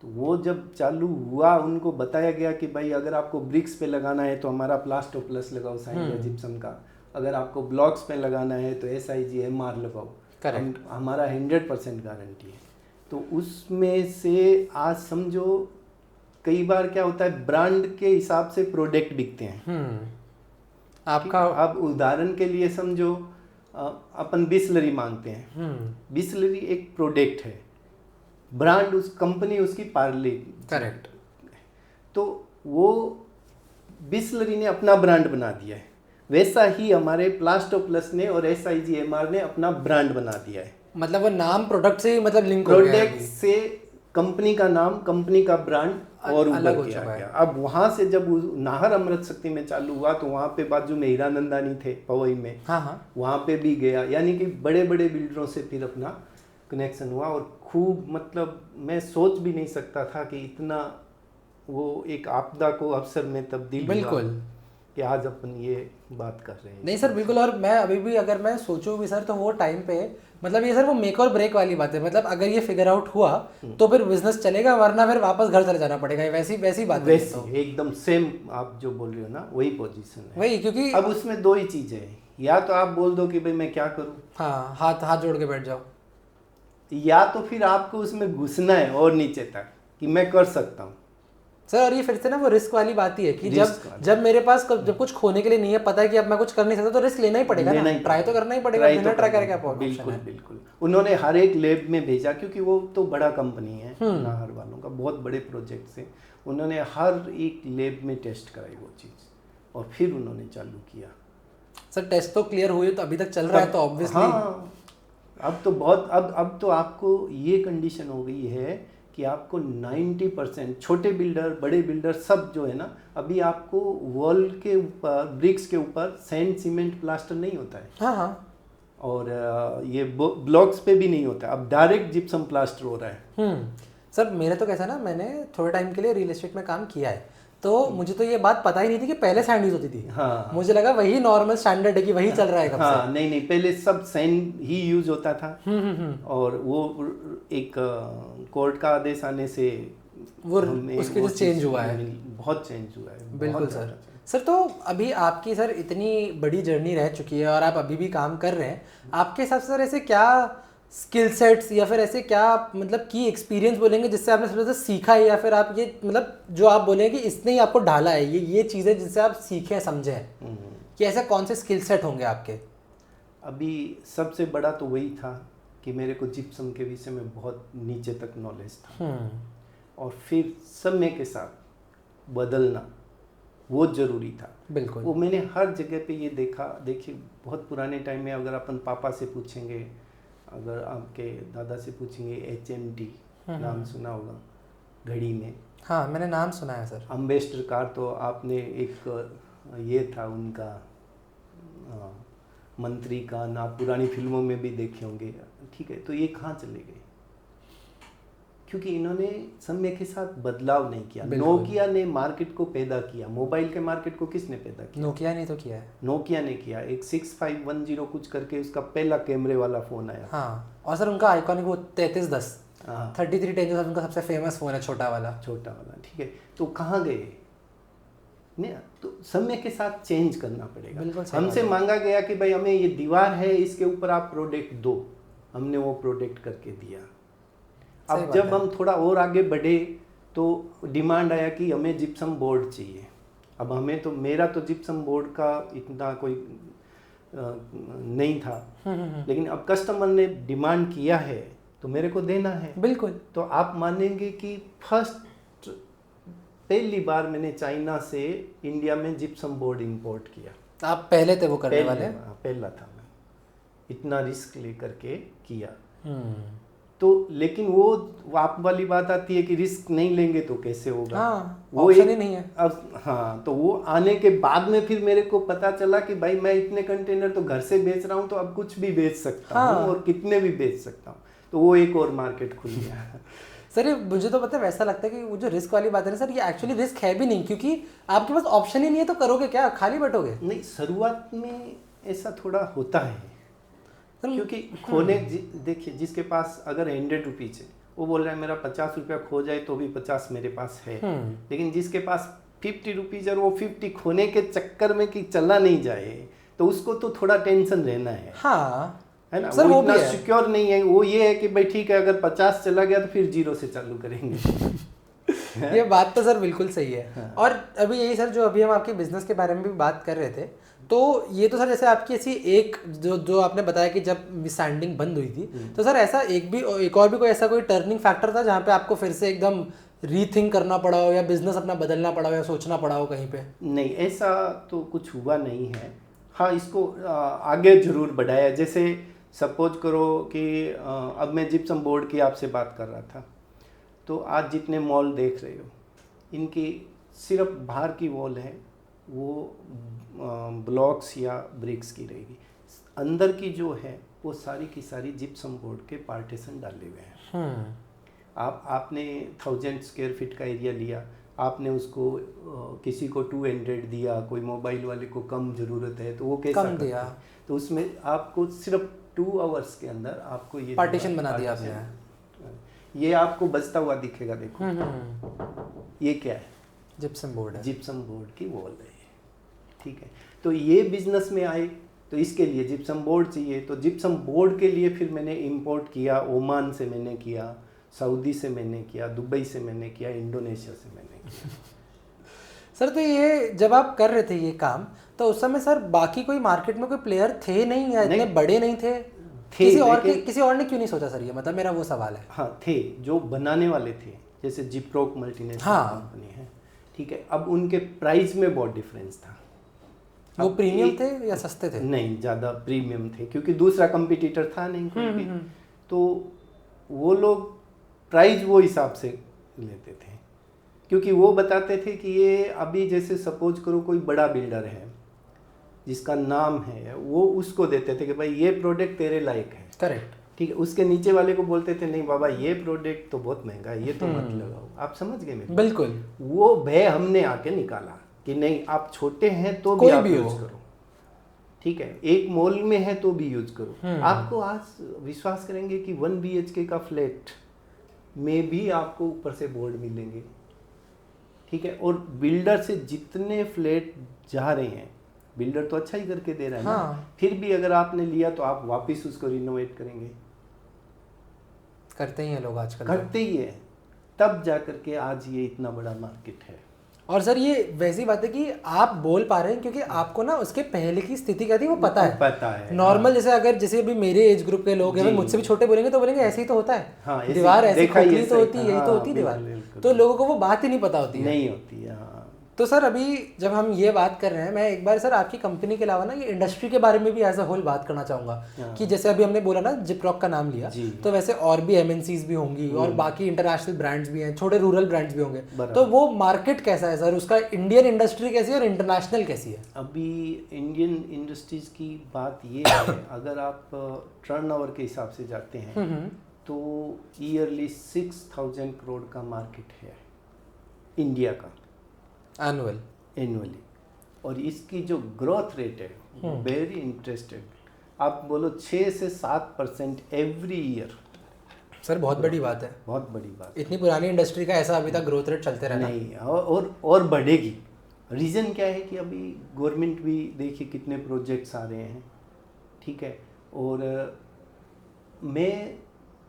तो वो जब चालू हुआ उनको बताया गया कि भाई अगर आपको ब्रिक्स पे लगाना है तो हमारा प्लास्टो प्लस लगाओ साई इंडिया जिप्सम का, अगर आपको ब्लॉक्स पे लगाना है तो SIGMR लगाओ, हमारा 100% गारंटी है। तो उसमें से आज समझो कई बार क्या होता है, ब्रांड के हिसाब से प्रोडक्ट बिकते हैं। आपका अब उदाहरण के लिए समझो अपन बिस्लरी मांगते हैं, बिस्लरी एक प्रोडक्ट है, ब्रांड उस कंपनी उसकी पार्ले, करेक्ट। तो वो बिस्लरी ने अपना ब्रांड बना दिया है, वैसा ही हमारे प्लास्टो प्लस ने और SIGMR ने अपना ब्रांड बना दिया है। मतलब वो नाम प्रोडक्ट से मतलब लिंक हो गया, प्रोडक्ट से कंपनी का नाम, कंपनी का ब्रांड और अलग हो गया। अब वहाँ से जब नाहर अमृत शक्ति में चालू हुआ तो वहाँ पे बाजू में हीरानंदानी थे पवई में, वहाँ पे भी गया, यानी कि बड़े बड़े बिल्डरों से फिर अपना कनेक्शन हुआ। और खूब, मतलब मैं सोच भी नहीं सकता था कि इतना वो एक आपदा को अवसर में तब्दील, बिल्कुल, कि आज अपन ये बात कर रहे हैं। नहीं सर बिल्कुल, और मैं अभी भी अगर मैं सोचूं भी सर तो वो टाइम पे मतलब ये सर वो मेक और ब्रेक वाली बात है, मतलब अगर ये फिगर आउट हुआ तो फिर बिजनेस चलेगा, वरना फिर वापस घर चले जाना पड़ेगा, वैसी बात है। तो एकदम सेम आप जो बोल रहे हो ना वही पोजीशन है, वही, क्योंकि अब उसमें 2 ही चीजें हैं, या तो आप बोल दो कि भाई मैं क्या करूं, हाँ, हाथ जोड़ के बैठ जाओ, या तो फिर आपको उसमें घुसना है और नीचे तक कि मैं कर सकता हूँ सर। और ये फिर से ना वो रिस्क वाली बात ही है कि जब मेरे पास जब कुछ खोने के लिए नहीं है, पता है कि अब मैं कुछ कर नहीं सकता, तो रिस्क लेना ही पड़ेगा ना, ट्राई तो करना ही पड़ेगा, बिना ट्राई करके क्या प्रॉब्लम। बिल्कुल उन्होंने हर एक लैब में भेजा, क्योंकि वो तो बड़ा कंपनी है नाहर वालों का, बहुत बड़े प्रोजेक्ट से, उन्होंने हर एक लैब में टेस्ट कराई वो चीज़ और फिर उन्होंने चालू किया। सर टेस्ट तो क्लियर हुए तो अभी तक चल रहा है, तो ऑब्वियसली हाँ, अब तो बहुत, अब तो आपको ये कंडीशन हो गई है कि आपको 90% छोटे बिल्डर, बड़े बिल्डर सब जो है ना, अभी आपको वॉल के ऊपर, ब्रिक्स के ऊपर सैंड सीमेंट प्लास्टर नहीं होता है। हाँ, और ये ब्लॉक्स पे भी नहीं होता, अब डायरेक्ट जिप्सम प्लास्टर हो रहा है। सर मेरे तो कैसा ना, मैंने थोड़े टाइम के लिए रियल एस्टेट में काम किया है, तो मुझे तो ये बात पता ही नहीं थी कि पहले सैंड यूज होती थी। हाँ, मुझे लगा वही नॉर्मल स्टैंडर्ड है कि वही चल रहा है कब से। नहीं, पहले सब सैंड ही यूज होता था। और वो एक कोर्ट का आदेश आने से वो उसके जो चेंज हुआ है, बहुत चेंज हुआ है। बिल्कुल सर। तो अभी आपकी सर इतनी बड़ी जर्नी रह चुकी है और आप अभी भी काम कर रहे हैं, आपके हिसाब से सर ऐसे क्या स्किल सेट्स या फिर ऐसे क्या मतलब की एक्सपीरियंस बोलेंगे जिससे आपने सबसे ज़्यादा सीखा है, या फिर आप ये मतलब जो आप बोलेंगे कि इसने ही आपको ढाला है, ये चीज़ें जिससे आप सीखें समझें, कि ऐसे कौन से स्किल सेट होंगे आपके? अभी सबसे बड़ा तो वही था कि मेरे को जिप्सम के विषय में बहुत नीचे तक नॉलेज था। और फिर समय के साथ बदलना वो ज़रूरी था। बिल्कुल। वो मैंने हर जगह पे ये देखा। देखिए बहुत पुराने टाइम में अगर अपन पापा से पूछेंगे, अगर आपके दादा से पूछेंगे, HMT नाम सुना होगा घड़ी में। हाँ मैंने नाम सुना है सर। अम्बेस्टर कार तो आपने एक ये था उनका मंत्री का ना, पुरानी फिल्मों में भी देखे होंगे। ठीक है, तो ये कहाँ चले गए? क्योंकि इन्होंने समय के साथ बदलाव नहीं किया। नोकिया ने मार्केट को पैदा किया। मोबाइल के मार्केट को किसने पैदा किया? नोकिया ने तो किया है। नोकिया ने किया। एक 6510 कुछ करके उसका पहला कैमरे वाला फ़ोन आया। हाँ, और सर उनका आइकॉनिक वो 3310 3310 जो उनका सबसे फेमस फ़ोन है, छोटा वाला। ठीक है, तो कहाँ गए? नहीं, तो समय के साथ चेंज करना पड़ेगा। हमसे मांगा गया कि भाई हमें ये दीवार है, इसके ऊपर आप प्रोडक्ट दो। हमने वो प्रोडक्ट करके दिया। अब जब हम थोड़ा और आगे बढ़े तो डिमांड आया कि हमें जिप्सम बोर्ड चाहिए। अब हमें तो, मेरा तो जिप्सम बोर्ड का इतना कोई नहीं था, लेकिन अब कस्टमर ने डिमांड किया है तो मेरे को देना है। बिल्कुल। तो आप मानेंगे कि पहली बार मैंने चाइना से इंडिया में जिप्सम बोर्ड इंपोर्ट किया। आप पहले थे वो करने वाले? पहला था मैं, इतना रिस्क लेकर के किया। तो लेकिन वो आप वाली बात आती है कि रिस्क नहीं लेंगे तो कैसे होगा। हाँ, वो ऑप्शन ही नहीं है। अब हाँ, तो वो आने के बाद में फिर मेरे को पता चला कि भाई मैं इतने कंटेनर तो घर से बेच रहा हूँ, तो अब कुछ भी बेच सकता हूँ और कितने भी बेच सकता हूँ। तो वो एक और मार्केट खुल गया। सर ये मुझे तो पता है, वैसा लगता है कि वो जो रिस्क वाली बात है ना सर, ये एक्चुअली रिस्क है भी नहीं, क्योंकि आपके पास ऑप्शन ही नहीं है, तो करोगे क्या? खाली बैठोगे? नहीं, शुरुआत में ऐसा थोड़ा होता है, क्योंकि खोने देखिए, जिसके पास अगर 100 रुपीज है वो बोल रहा है मेरा 50 रुपया खो जाए तो भी 50 मेरे पास है। लेकिन जिसके पास 50 रुपीज और वो 50 खोने के चक्कर में कि चला नहीं जाए, तो उसको तो थोड़ा टेंशन रहना है। हाँ है ना, वो इतना सिक्योर नहीं है। वो ये है कि भाई ठीक है, अगर 50 चला गया तो फिर 0 से चालू करेंगे। ये बात तो सर बिल्कुल सही है। हाँ। और अभी यही सर, जो अभी हम आपके बिजनेस के बारे में भी बात कर रहे थे, तो ये तो सर जैसे आपकी ऐसी एक जो आपने बताया कि जब सैंडिंग बंद हुई थी, तो सर ऐसा एक और भी कोई ऐसा कोई टर्निंग फैक्टर था जहाँ पे आपको फिर से एकदम रीथिंक करना पड़ा हो, या बिजनेस अपना बदलना पड़ा हो, या सोचना पड़ा हो कहीं पे? नहीं, ऐसा तो कुछ हुआ नहीं है। हाँ, इसको आगे जरूर बढ़ाया। जैसे सपोज करो कि अब मैं जिप्सम बोर्ड की आपसे बात कर रहा था, तो आज जितने मॉल देख रहे हो, इनकी सिर्फ बाहर की वॉल है वो ब्लॉक्स या ब्रिक्स की रहेगी। अंदर की जो है वो सारी की सारी जिप्सम बोर्ड के पार्टीशन डाले हुए हैं। आपने 1000 स्क्वायर फीट का एरिया लिया, आपने उसको किसी को 200 दिया, कोई मोबाइल वाले को कम ज़रूरत है तो वो कैसा कम दिया, तो उसमें आपको सिर्फ 2 आवर्स के अंदर आपको ये पार्टीशन बना दिया आपने। ये आपको बचता हुआ दिखेगा, देखो ये क्या है? जिप्सम बोर्ड है। जिप्सम बोर्ड की वॉल है, ठीक है। तो ये बिजनेस में आए तो इसके लिए जिप्सम बोर्ड चाहिए। तो जिप्सम बोर्ड के लिए फिर मैंने इंपोर्ट किया, ओमान से मैंने किया, सऊदी से मैंने किया, दुबई से मैंने किया, इंडोनेशिया से मैंने किया। सर तो ये जब आप कर रहे थे ये काम, तो उस समय सर बाकी कोई मार्केट में कोई प्लेयर थे नहीं, या इतने बड़े नहीं थे? किसी और ने क्यों नहीं सोचा सर ये? मतलब मेरा वो सवाल है। हाँ, थे जो बनाने वाले थे, जैसे जिप्रोक मल्टीनेशनल कंपनी है, ठीक है। अब उनके प्राइस में बहुत डिफरेंस था। वो प्रीमियम थे या सस्ते थे? नहीं, ज़्यादा प्रीमियम थे, क्योंकि दूसरा कंपटीटर था नहीं कोई भी। तो वो लोग प्राइस वो हिसाब से लेते थे, क्योंकि वो बताते थे कि ये अभी जैसे सपोज करो कोई बड़ा बिल्डर है जिसका नाम है, वो उसको देते थे कि भाई ये प्रोडक्ट तेरे लायक है। करेक्ट, ठीक है। उसके नीचे वाले को बोलते थे नहीं बाबा ये प्रोडक्ट तो बहुत महंगा है, ये तो मत लगाओ। आप समझ गए मेरे? बिल्कुल। वो भय हमने आके निकाला कि नहीं, आप छोटे हैं तो भी आप यूज करो, ठीक है। एक मॉल में है तो भी यूज करो। आपको आज विश्वास करेंगे कि 1 BHK का फ्लैट में भी आपको ऊपर से बोर्ड मिलेंगे, ठीक है। और बिल्डर से जितने फ्लैट जा रहे हैं, बिल्डर तो अच्छा ही करके दे रहा है ना, फिर भी अगर आपने लिया तो आप वापस उसको रिनोवेट करेंगे। करते ही हैं लोग आजकल, करते ही है। तब जा करके आज ये इतना बड़ा मार्केट है। और सर ये वैसी बात है कि आप बोल पा रहे हैं क्योंकि आपको ना उसके पहले की स्थिति क्या थी वो पता है। नॉर्मल जैसे अगर जैसे अभी मेरे एज ग्रुप के लोग हैं, मुझसे भी छोटे बोलेंगे तो बोलेंगे ऐसे ही तो होता है, दीवार ऐसी खोखली तो होती है, यही तो होती है दीवार, तो लोगों को वो बात ही नहीं पता होती है, नहीं होती है। तो सर अभी जब हम ये बात कर रहे हैं, मैं एक बार सर आपकी कंपनी के अलावा ना ये इंडस्ट्री के बारे में भी एज अ होल बात करना चाहूँगा कि जैसे अभी हमने बोला ना जिपरॉक का नाम लिया, तो वैसे और भी MNCs भी होंगी और बाकी इंटरनेशनल ब्रांड्स भी हैं, छोटे रूरल ब्रांड्स भी होंगे, तो वो मार्केट कैसा है सर, उसका इंडियन इंडस्ट्री कैसी है और इंटरनेशनल कैसी है? अभी इंडियन इंडस्ट्रीज की बात ये है, अगर आप टर्नओवर के हिसाब से जाते हैं तो ईयरली 6,000 करोड़ का मार्केट है इंडिया का एनुअली, और इसकी जो ग्रोथ रेट है वेरी इंटरेस्टेड, आप बोलो 6 से 7% एवरी ईयर। सर बहुत बड़ी बात है, बहुत बड़ी बात। इतनी पुरानी इंडस्ट्री का ऐसा अभी तक ग्रोथ रेट चलते रहना नहीं, और बढ़ेगी। रीज़न क्या है कि अभी गवर्नमेंट भी देखिए कितने प्रोजेक्ट्स आ रहे हैं, ठीक है, और मैं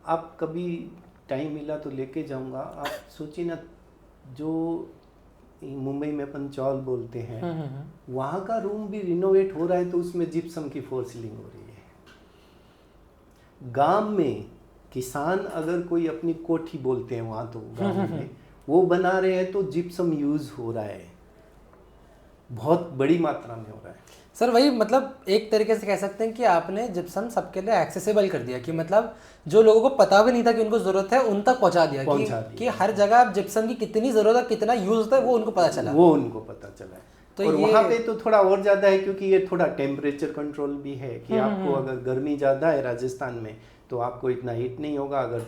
आप कभी टाइम मिला तो लेके जाऊंगा। आप सोचिए ना, जो मुंबई में अपन चौल बोलते हैं, वहाँ का रूम भी रिनोवेट हो रहा है तो उसमें जिप्सम की 4 सीलिंग हो रही है। गांव में किसान अगर कोई अपनी कोठी बोलते हैं वहाँ, तो गांव में वो बना रहे हैं तो जिप्सम यूज़ हो रहा है, बहुत बड़ी मात्रा में हो रहा है। सर वही मतलब एक तरीके से कह सकते हैं कि आपने जिप्सम सबके लिए एक्सेसिबल कर दिया, कि मतलब जो लोगों को पता भी नहीं था कि उनको जरूरत है उन तक पहुंचा दिया, कि हर जगह आप जिप्सम की कितनी जरूरत है, कितना यूज होता है, वो उनको पता चला, तो और वहाँ पे तो थोड़ा और ज़्यादा है क्योंकि ये थोड़ा टेम्परेचर कंट्रोल भी है कि आपको अगर गर्मी ज़्यादा है राजस्थान में तो आपको इतना हीट नहीं होगा, अगर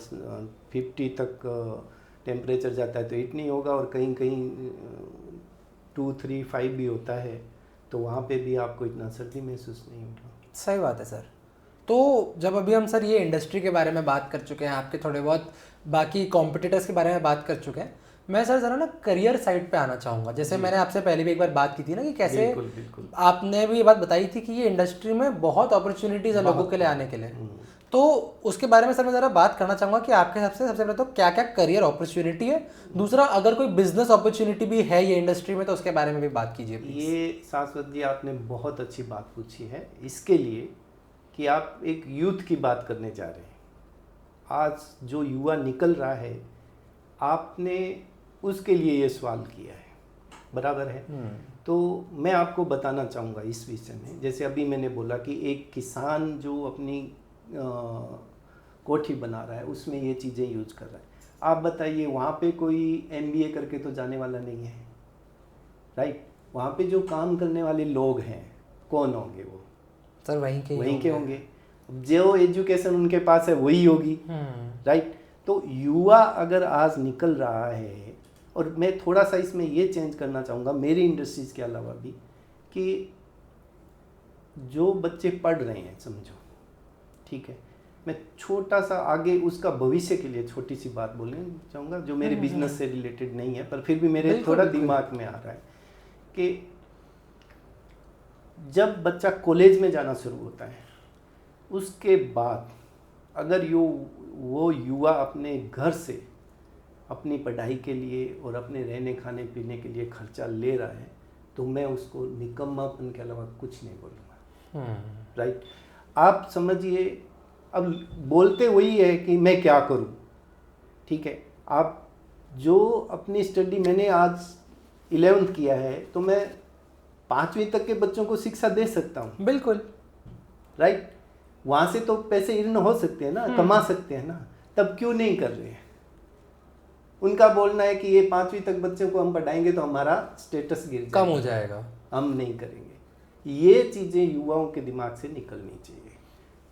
50 तक टेम्परेचर जाता है तो हीट नहीं होगा, और कहीं कहीं 2, 3, 5 भी होता है, तो वहाँ पे भी आपको इतना सर्दी महसूस नहीं होगा। सही बात है सर। तो जब अभी हम सर ये इंडस्ट्री के बारे में बात कर चुके हैं, आपके थोड़े बहुत बाकी कॉम्पिटिटर्स के बारे में बात कर चुके हैं, मैं सर ज़रा ना करियर साइड पे आना चाहूँगा। जैसे मैंने आपसे पहले भी एक बार बात की थी ना कि कैसे बिल्कुल। आपने भी ये बात बताई थी कि ये इंडस्ट्री में बहुत अपॉर्चुनिटीज़ है लोगों के लिए आने के लिए, तो उसके बारे में सर मैं ज़रा बात करना चाहूँगा कि आपके हिसाब से सबसे पहले तो क्या क्या करियर अपॉर्चुनिटी है, दूसरा अगर कोई बिजनेस अपॉर्चुनिटी भी है ये इंडस्ट्री में तो उसके बारे में भी बात कीजिए प्लीज़। ये शाश्वत जी आपने बहुत अच्छी बात पूछी है, इसके लिए कि आप एक यूथ की बात करने जा रहे हैं। आज जो युवा निकल रहा है, आपने उसके लिए ये सवाल किया है, बराबर है। तो मैं आपको बताना चाहूँगा इस विषय में, जैसे अभी मैंने बोला कि एक किसान जो अपनी कोठी बना रहा है उसमें ये चीज़ें यूज कर रहा है, आप बताइए वहाँ पे कोई MBA करके तो जाने वाला नहीं है, राइट। वहाँ पे जो काम करने वाले लोग हैं कौन होंगे? वो सर वहीं के होंगे। जो एजुकेशन उनके पास है वही होगी, राइट। तो युवा अगर आज निकल रहा है, और मैं थोड़ा सा इसमें ये चेंज करना चाहूँगा मेरी इंडस्ट्रीज़ के अलावा भी, कि जो बच्चे पढ़ रहे हैं समझो, ठीक है, मैं छोटा सा आगे उसका भविष्य के लिए छोटी सी बात बोलना चाहूँगा जो मेरे बिजनेस से रिलेटेड नहीं है, पर फिर भी मेरे थोड़ा दिमाग में आ रहा है कि जब बच्चा कॉलेज में जाना शुरू होता है, उसके बाद अगर वो युवा अपने घर से अपनी पढ़ाई के लिए और अपने रहने खाने पीने के लिए खर्चा ले रहा है, तो मैं उसको निकम्मापन के अलावा कुछ नहीं बोलूँगा, राइट। आप समझिए, अब बोलते वही है कि मैं क्या करूँ, ठीक है। आप जो अपनी स्टडी, मैंने आज 11th किया है तो मैं 5वीं तक के बच्चों को शिक्षा दे सकता हूँ, बिल्कुल, राइट। वहाँ से तो पैसे अर्न हो सकते हैं ना, कमा सकते हैं ना, तब क्यों नहीं कर रहे हैं? उनका बोलना है कि ये 5वीं तक बच्चों को हम पढ़ाएंगे तो हमारा स्टेटस कम हो जाएगा, हम नहीं करेंगे। ये चीज़ें युवाओं के दिमाग से निकलनी चाहिए,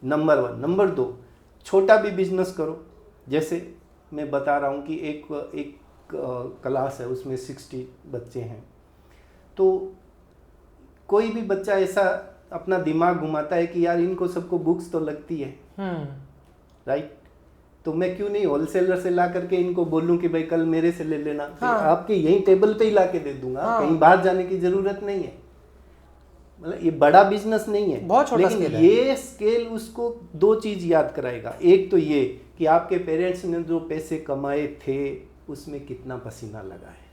नंबर 1। नंबर 2, छोटा भी बिजनेस करो। जैसे मैं बता रहा हूँ कि एक क्लास है, उसमें 60 बच्चे हैं, तो कोई भी बच्चा ऐसा अपना दिमाग घुमाता है कि यार इनको सबको बुक्स तो लगती है, राइट, तो मैं क्यों नहीं होलसेलर से ला करके इनको बोलूं कि भाई कल मेरे से ले लेना, आपके यही टेबल पे ही ला के दे दूंगा, कहीं बाहर जाने की जरूरत नहीं है। मतलब ये बड़ा बिजनेस नहीं है, बहुत छोटा लेकिन ये स्केल उसको 2 चीज याद कराएगा। एक तो ये कि आपके पेरेंट्स ने जो पैसे कमाए थे उसमें कितना पसीना लगा है,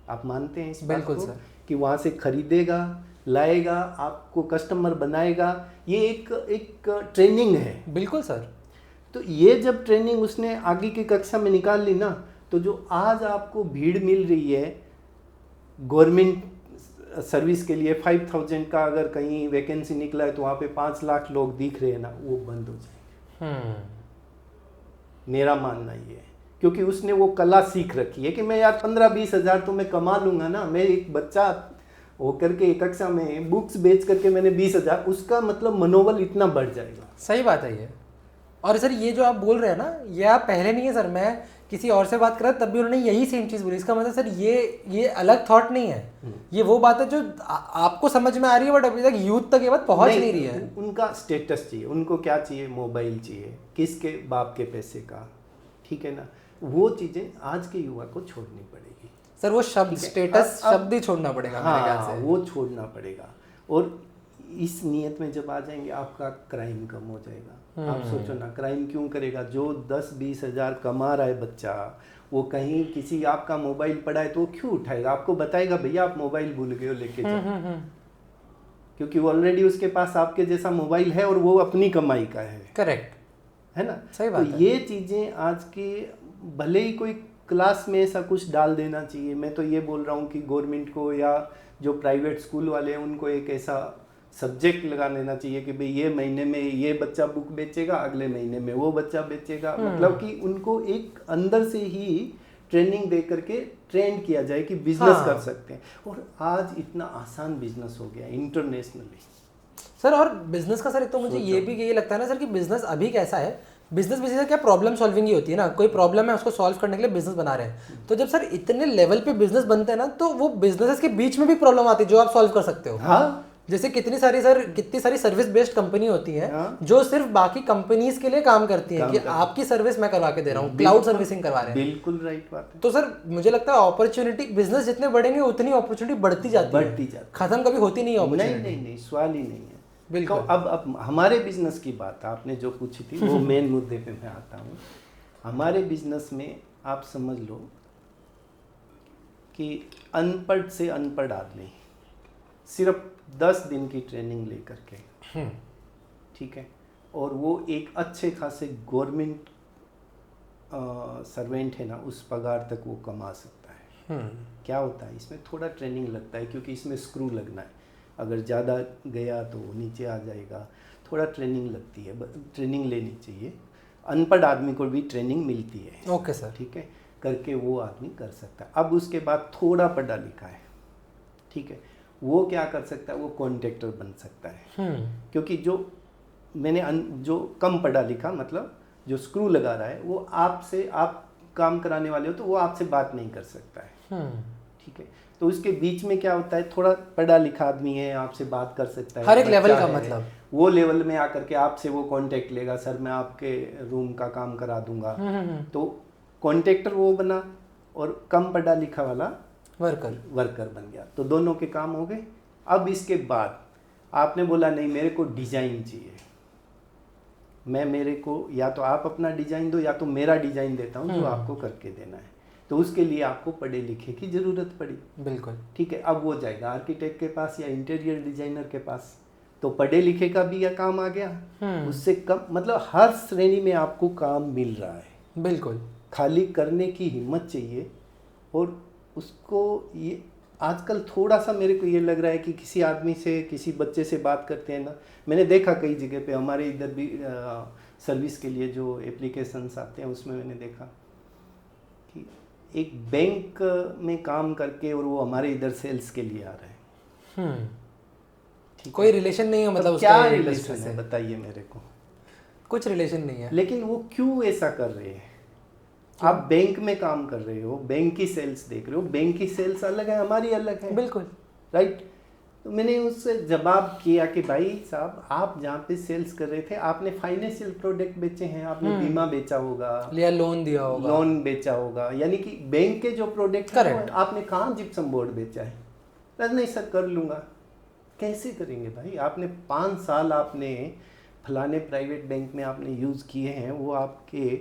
आप मानते हैं इस बात बिल्कुल को सर। कि वहाँ से खरीदेगा, लाएगा, आपको कस्टमर बनाएगा, ये एक ट्रेनिंग है। बिल्कुल सर। तो ये जब ट्रेनिंग उसने आगे की कक्षा में निकाल ली ना, तो जो आज आपको भीड़ मिल रही है गवर्नमेंट सर्विस के लिए, 5000 का अगर कहीं वैकेंसी निकला है तो वहाँ पे 5 लाख लोग दिख रहे हैं ना, वो बंद हो जाएंगे। मेरा मानना ये है, क्योंकि उसने वो कला सीख रखी है कि मैं यार 15-20 हज़ार तो मैं कमा लूँगा ना। मैं एक बच्चा होकर के एक कक्षा में बुक्स बेच करके मैंने 20 हज़ार, उसका मतलब मनोबल इतना बढ़ जाएगा। सही बात है ये। और सर ये जो आप बोल रहे हैं ना, ये आप पहले नहीं है सर, मैं किसी और से बात कर रहा तब भी उन्होंने यही सेम चीज़ बोली। इसका मतलब सर ये अलग थॉट नहीं है, ये वो बात है जो आपको समझ में आ रही है, बट अभी तक यूथ तक ये बात पहुंच नहीं रही है। उनका स्टेटस चाहिए, उनको क्या चाहिए, मोबाइल चाहिए, किसके बाप के पैसे का, ठीक है ना। वो चीज़ें आज के युवा को छोड़नी पड़ेगी सर। वो शब्द स्टेटस शब्द ही छोड़ना पड़ेगा मेरे ख्याल से। वो छोड़ना पड़ेगा। और इस नियत में जब आ जाएंगे, आपका क्राइम कम हो जाएगा। आप सोचो ना, क्राइम क्यों करेगा? जो 10-20 हज़ार कमा रहा है बच्चा, वो कहीं किसी आपका मोबाइल पड़ा है तो वो क्यों उठाएगा? आपको बताएगा भैया आप मोबाइल भूल गए हो, लेके जाओ। क्योंकि वो ऑलरेडी उसके पास आपके जैसा मोबाइल है और वो अपनी कमाई का है। करेक्ट है ना। सही बात तो ये चीज़ें आज के, भले ही कोई क्लास में ऐसा कुछ डाल देना चाहिए। मैं तो ये बोल रहा हूँ कि गवर्नमेंट को या जो प्राइवेट स्कूल वाले हैं उनको एक ऐसा सब्जेक्ट लगा लेना चाहिए कि भाई ये महीने में ये बच्चा बुक बेचेगा, अगले महीने में वो बच्चा बेचेगा। मतलब कि उनको एक अंदर से ही ट्रेनिंग दे करके ट्रेन किया जाए कि बिजनेस कर सकते हैं। और आज इतना आसान बिजनेस हो गया इंटरनेशनली सर। और बिजनेस का सर एक तो मुझे ये लगता है ना सर कि बिजनेस अभी कैसा है, बिजनेस बेसिस क्या प्रॉब्लम सॉल्विंग ही होती है ना। कोई प्रॉब्लम है उसको सॉल्व करने के लिए बिजनेस बना रहे हैं। तो जब सर इतने लेवल पे बिजनेस बनते हैं ना, तो वो बिजनेसेस के बीच में भी प्रॉब्लम आती है जो आप सॉल्व कर सकते हो। हाँ, जैसे कितनी सारी सर्विस बेस्ड कंपनी होती है जो सिर्फ बाकी कंपनीज के लिए काम करती है कि आपकी सर्विस मैं करवा के दे रहा हूँ, क्लाउड सर्विसिंग करवा रहे हैं। बिल्कुल राइट बात है। तो सर मुझे लगता है अपॉर्चुनिटी, बिजनेस जितने बढ़ेंगे उतनी अपॉर्चुनिटी बढ़ती जाती है, खत्म कभी होती नहीं है अपॉर्चुनिटी। नहीं, सवाल ही नहीं है। बिल्कुल। अब हमारे बिजनेस की बात आपने जो पूछी थी वो मेन मुद्दे पे मैं आता हूँ। हमारे बिजनेस में आप समझ लो कि अनपढ़ से अनपढ़ आदमी सिर्फ 10 दिन की ट्रेनिंग लेकर के, ठीक है, और वो एक अच्छे खासे गवर्नमेंट सर्वेंट है ना, उस पगार तक वो कमा सकता है। क्या होता है इसमें? थोड़ा ट्रेनिंग लगता है, क्योंकि इसमें स्क्रू लगना है। अगर ज़्यादा गया तो नीचे आ जाएगा। थोड़ा ट्रेनिंग लगती है, ट्रेनिंग लेनी चाहिए। अनपढ़ आदमी को भी ट्रेनिंग मिलती है। Okay sir. ठीक है, करके वो आदमी कर सकता है। अब उसके बाद थोड़ा पढ़ा लिखा है, ठीक है, वो क्या कर सकता है? वो कॉन्ट्रैक्टर बन सकता है। क्योंकि जो कम पढ़ा लिखा, मतलब जो स्क्रू लगा रहा है, वो आपसे, आप काम कराने वाले हो तो वो आपसे बात नहीं कर सकता है। ठीक है, तो उसके बीच में क्या होता है? थोड़ा पढ़ा लिखा आदमी है, आपसे बात कर सकता है, हर एक लेवल का, मतलब वो लेवल में आकर के आपसे वो कॉन्टेक्ट लेगा, सर मैं आपके रूम का काम करा दूंगा। तो कॉन्ट्रैक्टर वो बना और कम पढ़ा लिखा वाला वर्कर बन गया। तो दोनों के काम हो गए। अब इसके बाद आपने बोला नहीं मेरे को डिजाइन चाहिए, मेरे को या तो आप अपना डिजाइन दो या तो मेरा डिजाइन देता हूँ जो आपको करके देना है। तो उसके लिए आपको पढ़े लिखे की जरूरत पड़ी। बिल्कुल, ठीक है, अब वो जाएगा आर्किटेक्ट के पास या इंटीरियर डिजाइनर के पास। तो पढ़े लिखे का भी यह काम आ गया, उससे कम, मतलब हर श्रेणी में आपको काम मिल रहा है। बिल्कुल, खाली करने की हिम्मत चाहिए। और उसको ये आजकल थोड़ा सा मेरे को ये लग रहा है कि किसी आदमी से, किसी बच्चे से बात करते हैं ना, मैंने देखा कई जगह पे, हमारे इधर भी सर्विस के लिए जो एप्लीकेशंस आते हैं उसमें मैंने देखा कि एक बैंक में काम करके और वो हमारे इधर सेल्स के लिए आ रहे हैं। कोई रिलेशन नहीं है, मतलब क्या रिलेशन है बताइए मेरे को? कुछ रिलेशन नहीं है। लेकिन वो क्यों ऐसा कर रहे हैं? आप बैंक में काम कर रहे हो, बैंक की सेल्स देख रहे हो, बैंक की सेल्स अलग है, हमारी अलग है। बिल्कुल राइट। तो मैंने उससे जवाब किया कि भाई साहब, आप जहाँ पे सेल्स कर रहे थे आपने फाइनेंशियल प्रोडक्ट बेचे हैं, आपने बीमा बेचा होगा, लिया लोन दिया होगा, लोन बेचा होगा, यानी कि बैंक के जो प्रोडक्ट है आपने कहाँ जिप्सम बोर्ड बेचा है? नहीं सर कर लूँगा। कैसे करेंगे भाई? आपने 5 साल आपने फलाने प्राइवेट बैंक में आपने यूज़ किए हैं, वो आपके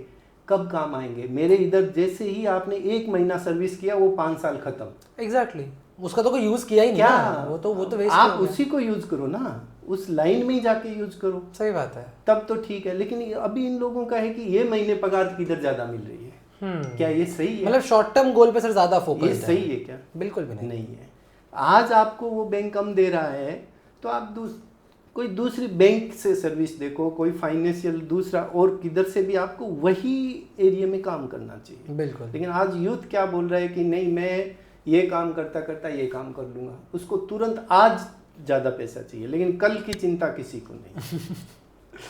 कब काम आएंगे। मेरे इधर जैसे ही आपने 1 महीना सर्विस किया वो 5 साल खत्म। एग्जैक्टली उसका तो कोई यूज किया ही नहीं क्या ना, वो तो वेस्ट। आप उसी को यूज करो ना, उस लाइन में ही जाके यूज करो। सही बात है, तब तो ठीक है। लेकिन अभी इन लोगों का है कि ये महीने पगार किधर ज्यादा मिल रही है, क्या ये सही है? मतलब शॉर्ट टर्म गोल पे सर ज्यादा फोकस ये सही है क्या? बिल्कुल भी नहीं है। आज आपको वो बैंक कम दे रहा है तो आप कोई दूसरी बैंक से सर्विस देखो, कोई फाइनेंशियल दूसरा और किधर से भी आपको वही एरिया में काम करना चाहिए। बिल्कुल। लेकिन आज यूथ क्या बोल रहा है कि नहीं मैं ये काम करता करता ये काम कर लूँगा, उसको तुरंत आज ज़्यादा पैसा चाहिए लेकिन कल की चिंता किसी को नहीं।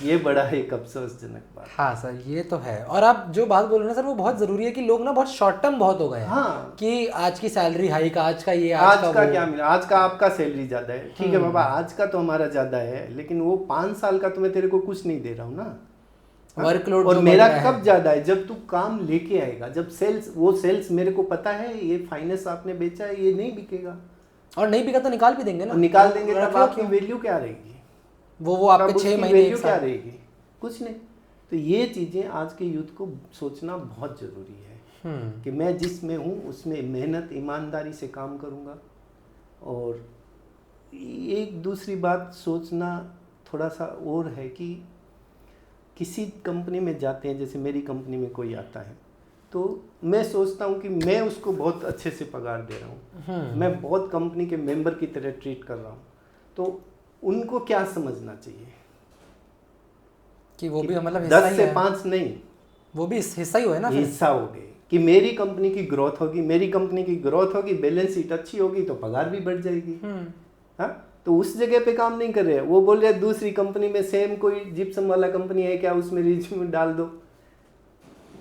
ये बड़ा एक अफसोसजनक बात। हाँ सर ये तो है। और आप जो बात बोल रहे हैं सर वो बहुत ज़रूरी है कि लोग ना बहुत शॉर्ट टर्म बहुत हो गए हैं। हाँ, कि आज की सैलरी हाइक, आज का ये, आज का क्या मिला, आज का आपका सैलरी ज़्यादा है, ठीक है बाबा आज का तो हमारा ज़्यादा है, लेकिन वो 5 साल का तो मैं तेरे को कुछ नहीं दे रहा हूँ ना। वर्कलोड और मेरा कब ज़्यादा है, जब तू काम लेके आएगा, जब सेल्स मेरे को पता है ये फाइनेंस आपने बेचा है ये नहीं बिकेगा, और नहीं बिका तो निकाल भी देंगे ना, निकाल देंगे, तब आपकी वैल्यू क्या रहेगी? वो आपके 6 महीने वैल्यू क्या रहेगी? कुछ नहीं। तो ये चीज़ें आज के यूथ को सोचना बहुत ज़रूरी है कि मैं जिसमें हूँ उसमें मेहनत ईमानदारी से काम करूँगा। और एक दूसरी बात सोचना थोड़ा सा और है कि किसी कंपनी में जाते हैं, जैसे मेरी कंपनी में कोई आता है तो मैं सोचता हूँ कि मैं उसको बहुत अच्छे से पगार दे रहा हूँ, मैं बहुत कंपनी के मेंबर की तरह ट्रीट कर रहा हूँ, तो उनको क्या समझना चाहिए कि वो भी मतलब 10 से 5 नहीं, वो भी हिस्सा ही हो है ना, हिस्सा हो गए कि मेरी कंपनी की ग्रोथ होगी, मेरी कंपनी की ग्रोथ होगी, बैलेंस शीट अच्छी होगी तो पगार भी बढ़ जाएगी। हाँ, तो उस जगह पे काम नहीं कर रहे हैं, वो बोल रहे हैं दूसरी कंपनी में सेम कोई जिप्सम वाला कंपनी है क्या, उसमें रिज्यूम डाल दो,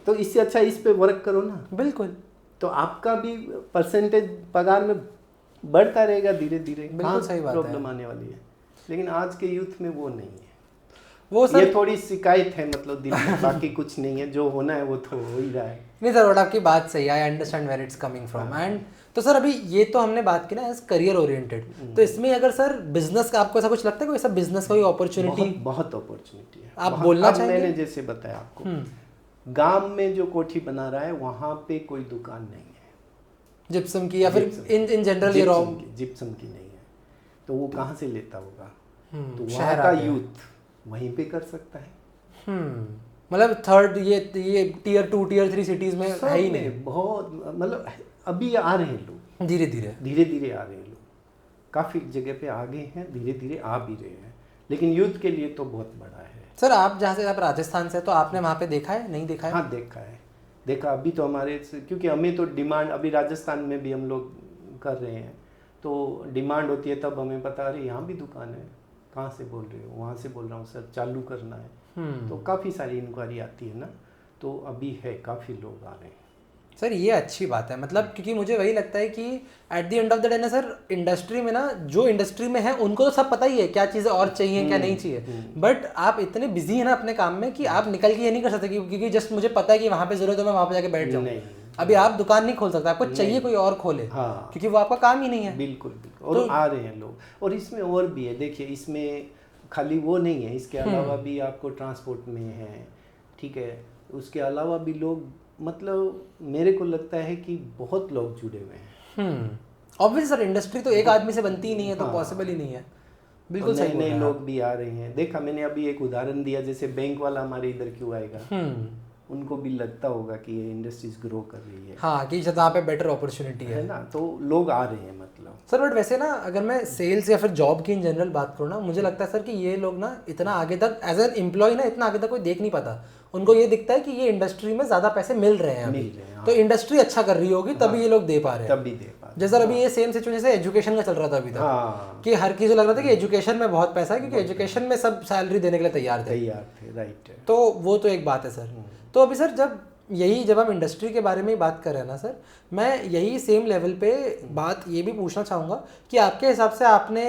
तो इससे अच्छा इस पे वर्क करो ना। बिल्कुल, तो आपका भी परसेंटेज पगार में बढ़ता रहेगा धीरे धीरे। बिल्कुल सही बात है, प्रॉब्लम आने वाली है। लेकिन आज के यूथ में वो नहीं है, वो सर ये थोड़ी शिकायत है मतलब दिल में, बाकी कुछ नहीं है, जो होना है वो तो हो ही रहा है। नहीं सर बट आपकी बात सही है, I understand where it's coming from. And तो सर अभी ये तो हमने बात की ना एज करियर ओरिएंटेड, तो इसमें अगर सर बिजनेस का आपको ऐसा कुछ लगता है कोई ऐसा बिजनेस का कोई अपॉर्चुनिटी? बहुत अपॉर्चुनिटी है, आप बोलना चाहेंगे? मैंने जैसे बताया आपको, गांव में जो कोठी बना रहा है वहां पे कोई दुकान नहीं है जिप्सम की, या फिर इन जनरल ये जिप्सम की नहीं है, तो वो कहाँ से लेता होगा? तो शहर का यूथ वहीं पे कर सकता है। मतलब थर्ड ये टियर 2 टियर 3 सिटीज में है ही नहीं, बहुत मतलब अभी आ रहे हैं लोग, धीरे धीरे आ रहे हैं लोग, काफ़ी जगह पे आगे हैं, धीरे धीरे आ भी रहे हैं, लेकिन यूथ के लिए तो बहुत बड़ा है। सर आप जहाँ से आप राजस्थान से, तो आपने वहाँ पे देखा है, नहीं देखा है? हाँ देखा। अभी तो हमारे, क्योंकि हमें तो डिमांड, अभी राजस्थान में भी हम लोग कर रहे हैं तो डिमांड होती है, तब हमें पता, अरे यहाँ भी दुकान है, कहाँ से बोल रहे हो? वहाँ से बोल रहा हूँ सर, चालू करना है। तो काफ़ी सारी इंक्वायरी आती है ना, तो अभी है, काफ़ी लोग आ रहे हैं। सर ये अच्छी बात है, मतलब क्योंकि मुझे वही लगता है कि at the end of the day ना सर, इंडस्ट्री में ना, जो इंडस्ट्री में है उनको तो सब पता ही है क्या चीज़ें और चाहिए क्या नहीं चाहिए, बट आप इतने बिजी हैं ना अपने काम में कि आप निकल के ये नहीं कर सकते क्योंकि जस्ट मुझे पता है कि वहाँ पे जरूरत है, मैं वहाँ पे जाके बैठ जाऊँ। अभी आप दुकान नहीं खोल सकते, आपको चाहिए कोई और खोले, हाँ, क्योंकि वो आपका काम ही नहीं है। बिल्कुल। और आ रहे हैं लोग, और इसमें और भी है, देखिए इसमें खाली वो नहीं है, इसके अलावा भी आपको ट्रांसपोर्ट में है, ठीक है, उसके अलावा भी लोग, मतलब मेरे को लगता है कि बहुत लोग जुड़े हुए हैं। ऑब्वियसली सर, इंडस्ट्री तो एक आदमी से बनती ही नहीं है, तो पॉसिबल ही नहीं है। बिल्कुल सही, नए लोग भी आ रहे हैं। देखा मैंने अभी एक उदाहरण दिया, जैसे बैंक वाला हमारे इधर क्यों आएगा, उनको भी लगता होगा कि ये इंडस्ट्रीज ग्रो कर रही है, हाँ, कि जहाँ पे बेटर अपॉर्चुनिटी है ना, तो लोग आ रहे हैं मतलब। सर बट वैसे ना, अगर मैं सेल्स या फिर जॉब की इन जनरल बात करूँ ना, मुझे लगता है सर कि ये लोग ना इतना आगे तक एज एन एम्प्लॉय ना, इतना आगे तक कोई देख नहीं पाता। उनको ये दिखता है कि ये इंडस्ट्री में ज्यादा पैसे मिल रहे हैं अभी, तो इंडस्ट्री अच्छा कर रही होगी तभी ये लोग दे पा रहे हैं। जैसे अभी ये सेम सिचुएशन जैसे एजुकेशन का चल रहा था अभी तक, कि हर किसी को लग रहा था कि एजुकेशन में बहुत पैसा है, क्योंकि एजुकेशन में सब सैलरी देने के लिए तैयार थे, राइट। तो वो तो एक बात है सर। तो अभी सर जब हम इंडस्ट्री के बारे में ही बात कर रहे हैं ना सर, मैं यही सेम लेवल पे बात ये भी पूछना चाहूँगा कि आपके हिसाब से आपने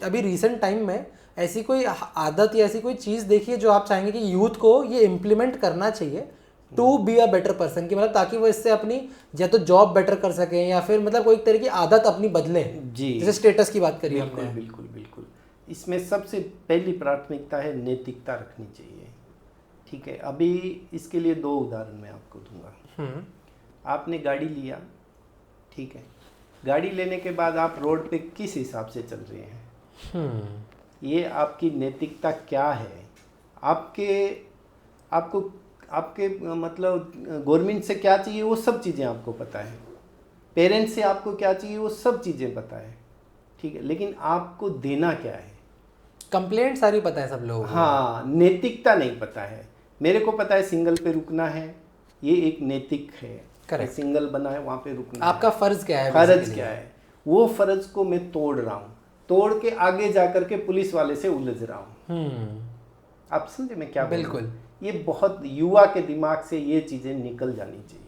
अभी रिसेंट टाइम में ऐसी कोई आदत या ऐसी कोई चीज़ देखी है जो आप चाहेंगे कि यूथ को ये इम्प्लीमेंट करना चाहिए to be a better person, की मतलब ताकि वो इससे अपनी या तो जॉब बेटर कर सकें या फिर मतलब कोई तरह की आदत अपनी बदले जी, जैसे स्टेटस की बात करिए हमने। बिल्कुल। इसमें सबसे पहली प्राथमिकता है नैतिकता रखनी चाहिए। ठीक है, अभी इसके लिए 2 उदाहरण मैं आपको दूंगा। आपने गाड़ी लिया, ठीक है, गाड़ी लेने के बाद आप रोड पे किस हिसाब से चल रहे हैं, ये आपकी नैतिकता क्या है, आपके मतलब गवर्नमेंट से क्या चाहिए वो सब चीज़ें आपको पता है, पेरेंट्स से आपको क्या चाहिए वो सब चीज़ें पता है, ठीक है, लेकिन आपको देना क्या है, कंप्लेंट सारी पता है सब लोगों को। हाँ, नैतिकता नहीं पता है। मेरे को पता है सिंगल पे रुकना है, ये एक नैतिक है, करेक्ट, सिंगल बना है वहाँ पे रुकना आपका फर्ज क्या है, फर्ज क्या है, वो फर्ज को मैं तोड़ रहा हूँ, तोड़ के आगे जाकर के पुलिस वाले से उलझ रहा हूँ। आप समझे मैं क्या बोल रहा हूँ? बिल्कुल, ये बहुत युवा के दिमाग से ये चीज़ें निकल जानी चाहिए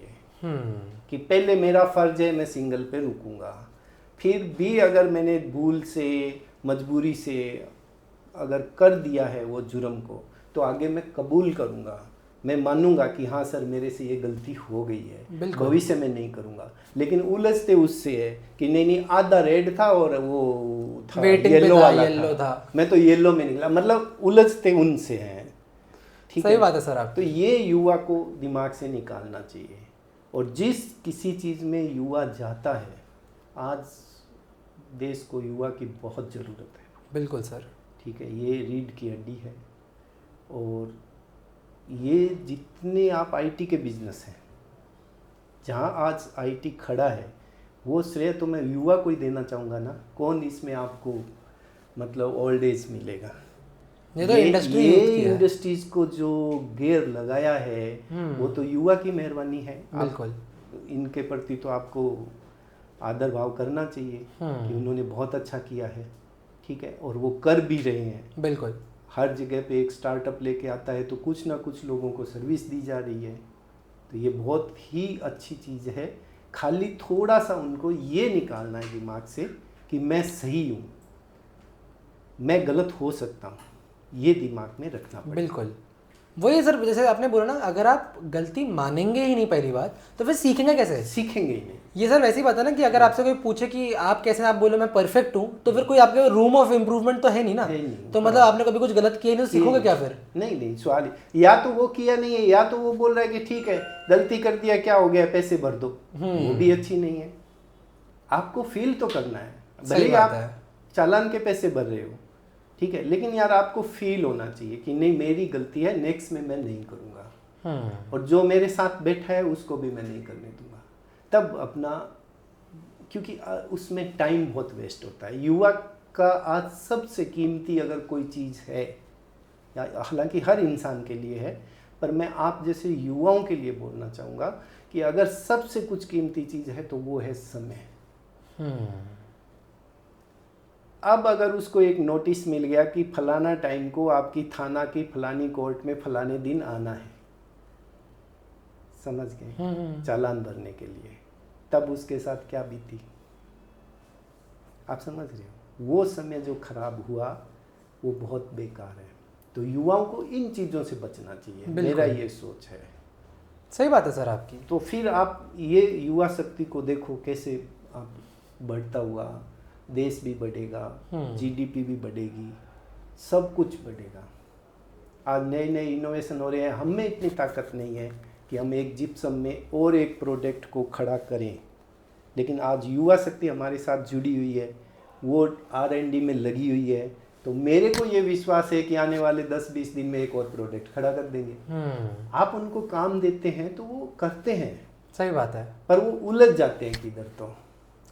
कि पहले मेरा फर्ज है, मैं सिंगल पे रुकूंगा, फिर भी अगर मैंने भूल से मजबूरी से अगर कर दिया है वो जुर्म को, तो आगे मैं कबूल करूंगा, मैं मानूंगा कि हाँ सर मेरे से ये गलती हो गई है, भविष्य में नहीं करूंगा। लेकिन उलझते उससे है कि नहीं आधा रेड था और वो था येलो वाला था, मैं तो येलो में निकला, मतलब उलझते उनसे हैं। ठीक है, सही बात है सर आप। तो ये युवा को दिमाग से निकालना चाहिए, और जिस किसी चीज़ में युवा जाता है, आज देश को युवा की बहुत ज़रूरत है। बिल्कुल सर, ठीक है, ये रीढ़ की हड्डी है। और ये जितने आप आईटी के बिजनेस हैं, जहाँ आज आईटी खड़ा है, वो श्रेय तो मैं युवा को ही देना चाहूँगा ना। कौन इसमें आपको मतलब ओल्ड एज मिलेगा? ये तो इंडस्ट्रीज को जो गेयर लगाया है वो तो युवा की मेहरबानी है। बिल्कुल, इनके प्रति तो आपको आदर भाव करना चाहिए कि उन्होंने बहुत अच्छा किया है। ठीक है, और वो कर भी रहे हैं। बिल्कुल, हर जगह पे एक स्टार्टअप लेके आता है तो कुछ ना कुछ लोगों को सर्विस दी जा रही है, तो ये बहुत ही अच्छी चीज़ है। खाली थोड़ा सा उनको ये निकालना है दिमाग से कि मैं सही हूँ, मैं गलत हो सकता हूँ, ये दिमाग में रखना पड़ेगा। बिल्कुल वही सर, जैसे आपने बोला ना, अगर आप गलती मानेंगे ही नहीं पहली बात, तो फिर सीखेंगे कैसे? सीखेंगे ही नहीं। ये सर वैसी बात है ना कि अगर आपसे कोई पूछे कि आप कैसे, आप बोले मैं परफेक्ट हूँ, तो फिर कोई आपके रूम ऑफ इम्प्रूवमेंट तो है नहीं ना। तो मतलब आपने कभी कुछ गलत किया नहीं तो सीखोगे क्या फिर? नहीं, सवाल या तो वो किया नहीं है, या तो वो बोल रहा है कि ठीक है गलती कर दिया, क्या हो गया, पैसे भर दो, वो भी अच्छी नहीं है। आपको फील तो करना है, भले आप चालान के पैसे भर रहे हो, ठीक है, लेकिन यार आपको फील होना चाहिए कि नहीं मेरी गलती है, नेक्स्ट में मैं नहीं करूँगा, और जो मेरे साथ बैठा है उसको भी मैं नहीं करने दूंगा। तब अपना, क्योंकि उसमें टाइम बहुत वेस्ट होता है। युवा का आज सबसे कीमती अगर कोई चीज़ है, या हालांकि हर इंसान के लिए है, पर मैं आप जैसे युवाओं के लिए बोलना चाहूँगा कि अगर सबसे कुछ कीमती चीज़ है तो वो है समय। अब अगर उसको एक नोटिस मिल गया कि फलाना टाइम को आपकी थाना की फलानी कोर्ट में फलाने दिन आना है, समझ गए, चालान भरने के लिए, तब उसके साथ क्या बीती, आप समझ रहे हो? वो समय जो खराब हुआ वो बहुत बेकार है। तो युवाओं को इन चीज़ों से बचना चाहिए, मेरा ये सोच है। सही बात है सर आपकी। तो फिर आप ये युवा शक्ति को देखो कैसे आप बढ़ता हुआ, देश भी बढ़ेगा, जीडीपी भी बढ़ेगी, सब कुछ बढ़ेगा। आज नए नए इनोवेशन हो रहे हैं, हम में इतनी ताकत नहीं है कि हम एक जिप्सम में और एक प्रोडक्ट को खड़ा करें, लेकिन आज युवा शक्ति हमारे साथ जुड़ी हुई है, वो R&D में लगी हुई है। तो मेरे को ये विश्वास है कि आने वाले 10-20 दिन में एक और प्रोडक्ट खड़ा कर देंगे। आप उनको काम देते हैं तो वो करते हैं, सही बात है, पर वो उलझ जाते हैं किधर, तो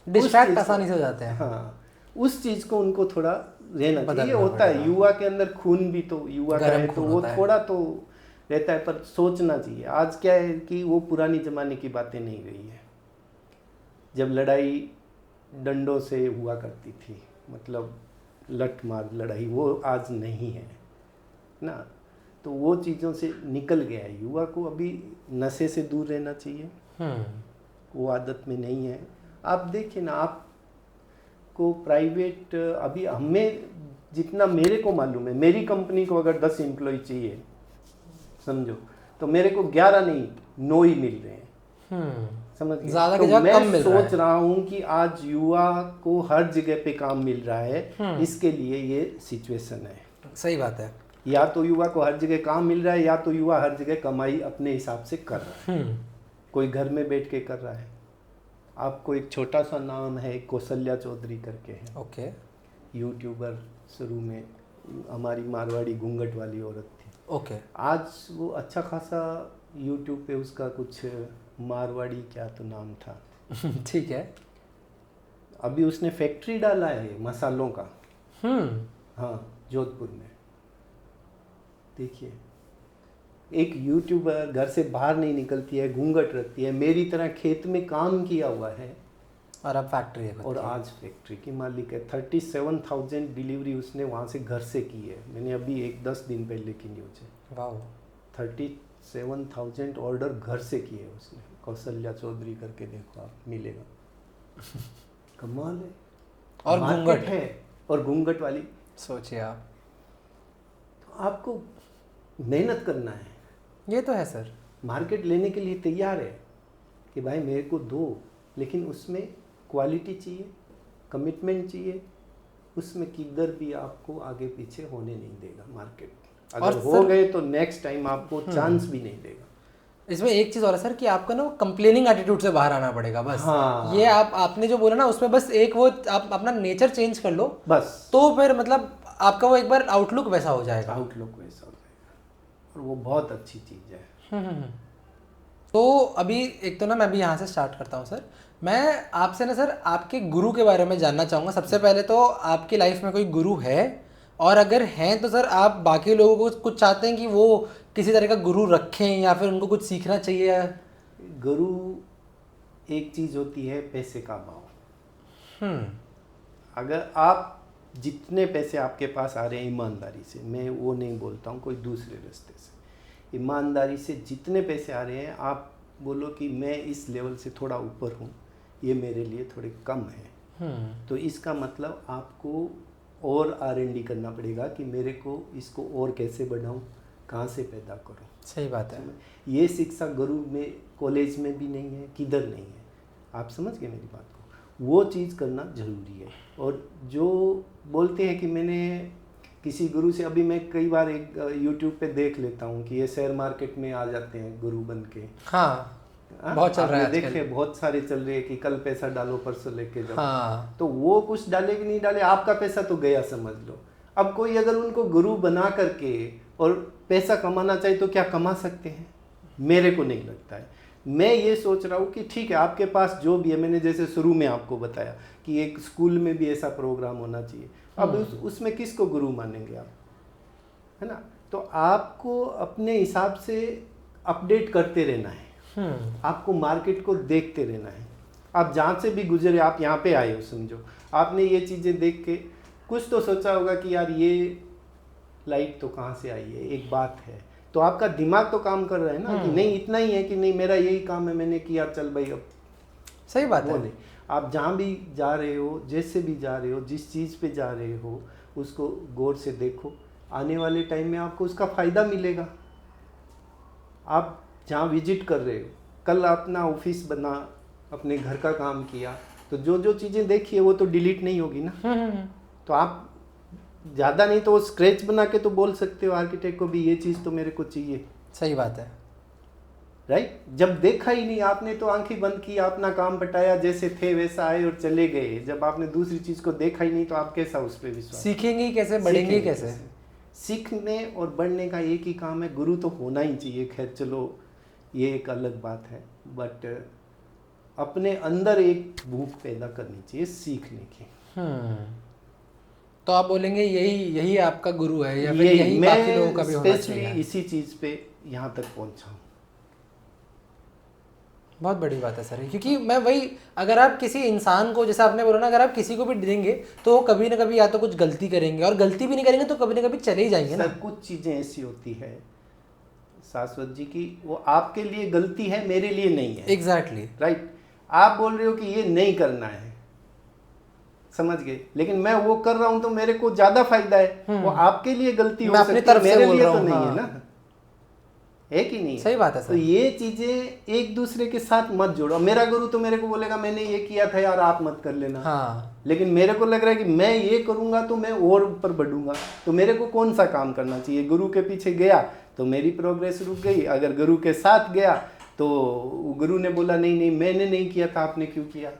डिस्ट्रैक्ट आसानी से हो जाते हैं। हाँ, उस चीज़ को उनको थोड़ा रहना चाहिए। होता है युवा के अंदर खून भी तो युवा का है, तो वो थोड़ा तो रहता है, पर सोचना चाहिए। आज क्या है कि वो पुरानी ज़माने की बातें नहीं रही है, जब लड़ाई डंडों से हुआ करती थी, मतलब लठ मार लड़ाई, वो आज नहीं है ना। तो वो चीज़ों से निकल गया है। युवा को अभी नशे से दूर रहना चाहिए, वो आदत में नहीं है। आप देखिए ना, आपको प्राइवेट, अभी हमें जितना मेरे को मालूम है, मेरी कंपनी को अगर 10 एम्प्लॉय चाहिए समझो, तो मेरे को 11 नहीं 9 ही मिल रहे हैं, समझ गए? ज़्यादा तो मैं कम सोच रहा हूँ कि आज युवा को हर जगह पे काम मिल रहा है, इसके लिए ये सिचुएशन है। सही बात है। या तो युवा को हर जगह काम मिल रहा है, या तो युवा हर जगह कमाई अपने हिसाब से कर रहा है। कोई घर में बैठ के कर रहा है। आपको एक छोटा सा नाम है, कौशल्या चौधरी करके है, ओके, यूट्यूबर, शुरू में हमारी मारवाड़ी घूंघट वाली औरत थी। ओके, आज वो अच्छा खासा यूट्यूब पे उसका कुछ मारवाड़ी क्या तो नाम था ठीक है। अभी उसने फैक्ट्री डाला है मसालों का। हाँ, जोधपुर में। देखिए, एक यूट्यूबर घर से बाहर नहीं निकलती है, घूंघट रखती है, मेरी तरह खेत में काम किया हुआ है, और अब फैक्ट्री है, और आज फैक्ट्री की मालिक है। 37,000 डिलीवरी उसने वहाँ से घर से की है। मैंने अभी 10 दिन पहले की न्यूज़ है। वाह, 37,000 ऑर्डर घर से किए उसने। कौशल्या चौधरी करके देखो आप, मिलेगा। कमाल है। और घूंघट है, और घूंघट वाली। सोचिए आप, तो आपको मेहनत करना है। ये तो है सर। मार्केट लेने के लिए तैयार है कि भाई मेरे को दो, लेकिन उसमें क्वालिटी चाहिए, कमिटमेंट चाहिए। उसमें किधर भी आपको आगे पीछे होने नहीं देगा मार्केट। अगर हो गए तो नेक्स्ट टाइम आपको चांस भी नहीं देगा। इसमें एक चीज़ और है सर कि आपको ना कंप्लेनिंग एटीट्यूड से बाहर आना पड़ेगा बस। हाँ। ये आपने जो बोला ना, उसमें बस एक वो आप अपना नेचर चेंज कर लो बस, तो फिर मतलब आपका वो एक बार आउटलुक वैसा हो जाएगा। आउटलुक वैसा हो जाएगा, और वो बहुत अच्छी चीज़ है। तो अभी एक तो ना मैं भी यहाँ से स्टार्ट करता हूँ सर। मैं आपसे ना सर आपके गुरु के बारे में जानना चाहूँगा। सबसे पहले तो आपकी लाइफ में कोई गुरु है, और अगर हैं तो सर आप बाकी लोगों को कुछ चाहते हैं कि वो किसी तरह का गुरु रखें, या फिर उनको कुछ सीखना चाहिए? गुरु एक चीज़ होती है पैसे का भाव। अगर आप जितने पैसे आपके पास आ रहे हैं ईमानदारी से, मैं वो नहीं बोलता हूँ कोई दूसरे रास्ते से, ईमानदारी से जितने पैसे आ रहे हैं, आप बोलो कि मैं इस लेवल से थोड़ा ऊपर हूँ, ये मेरे लिए थोड़े कम है, तो इसका मतलब आपको और R&D करना पड़ेगा कि मेरे को इसको और कैसे बढ़ाऊँ, कहाँ से पैदा करूँ। सही बात है। ये शिक्षा गुरु में, कॉलेज में भी नहीं है, किधर नहीं है। आप समझ गए मेरी बात को? वो चीज़ करना ज़रूरी है। और जो बोलते हैं कि मैंने किसी गुरु से, अभी मैं कई बार एक YouTube पे देख लेता हूँ कि ये शेयर मार्केट में आ जाते हैं गुरु बन के। हाँ, बहुत चल रहा है आजकल। देखे, बहुत सारे चल रहे हैं कि कल पैसा डालो परसों लेके जाओ। हाँ। तो वो कुछ डाले कि नहीं डाले, आपका पैसा तो गया समझ लो। अब कोई अगर उनको गुरु बना करके और पैसा कमाना चाहे तो क्या कमा सकते हैं? मेरे को नहीं लगता है। मैं ये सोच रहा हूँ कि ठीक है, आपके पास जो भी है, मैंने जैसे शुरू में आपको बताया कि एक स्कूल में भी ऐसा प्रोग्राम होना चाहिए। अब उसमें किसको गुरु मानेंगे आप, है ना? तो आपको अपने हिसाब से अपडेट करते रहना है। आपको मार्केट को देखते रहना है। आप जहाँ से भी गुजरे, आप यहाँ पे आए हो, समझो आपने ये चीज़ें देख के कुछ तो सोचा होगा कि यार ये लाइट तो कहाँ से आई है, एक बात है, तो आपका दिमाग तो काम कर रहा है ना कि नहीं इतना ही है, कि नहीं मेरा यही काम है, मैंने किया, चल भाई अब। सही बात है। आप जहाँ भी जा रहे हो, जैसे भी जा रहे हो, जिस चीज़ पे जा रहे हो, उसको गौर से देखो। आने वाले टाइम में आपको उसका फ़ायदा मिलेगा। आप जहाँ विजिट कर रहे हो, कल अपना ऑफिस बना, अपने घर का काम किया, तो जो जो चीज़ें देखी है वो तो डिलीट नहीं होगी ना। तो आप ज़्यादा नहीं तो स्क्रैच बना के तो बोल सकते हो आर्किटेक्ट को भी, ये चीज़ तो मेरे को चाहिए। सही बात है, राइट। जब देखा ही नहीं आपने तो आंखें बंद की, अपना काम पटाया, जैसे थे वैसा आए और चले गए। जब आपने दूसरी चीज़ को देखा ही नहीं तो आप कैसा उस पर विश्वास सीखेंगे कैसे, बढ़ेंगे कैसे? सीखने और बढ़ने का एक ही काम है, गुरु तो होना ही चाहिए। खैर चलो ये एक अलग बात है, बट अपने अंदर एक भूख पैदा करनी चाहिए सीखने की। तो आप बोलेंगे यही आपका गुरु है, या फिर यही बाकी लोगों का भी होना चाहिए? इसी चीज़ पे यहाँ तक पहुँचा हूँ। बहुत बड़ी बात है सर, क्योंकि मैं वही, अगर आप किसी इंसान को, जैसे आपने बोला ना, अगर आप किसी को भी देंगे तो वो कभी ना कभी या तो कुछ गलती करेंगे, और गलती भी नहीं करेंगे तो कभी ना कभी चले ही जाएंगे ना। कुछ चीज़ें ऐसी होती है शाश्वत जी की, वो आपके लिए गलती है, मेरे लिए नहीं है। Exactly right. आप बोल रहे हो कि ये नहीं करना है, समझ गए, लेकिन मैं वो कर रहा हूँ तो मेरे को ज़्यादा फायदा है। वो आपके लिए गलती हो सकती है, मेरे लिए तो नहीं है ना। है कि नहीं? सही बात है सर। तो ये चीजें एक दूसरे के साथ मत जोड़ो। मेरा गुरु तो मेरे को बोलेगा मैंने ये किया था यार, आप मत कर लेना। हाँ। लेकिन मेरे को लग रहा है कि मैं ये करूंगा तो मैं और ऊपर बढ़ूंगा, तो मेरे को कौन सा काम करना चाहिए? गुरु के पीछे गया तो मेरी प्रोग्रेस रुक गई, अगर गुरु के साथ गया तो गुरु ने बोला नहीं नहीं मैंने नहीं किया था, आपने क्यों किया,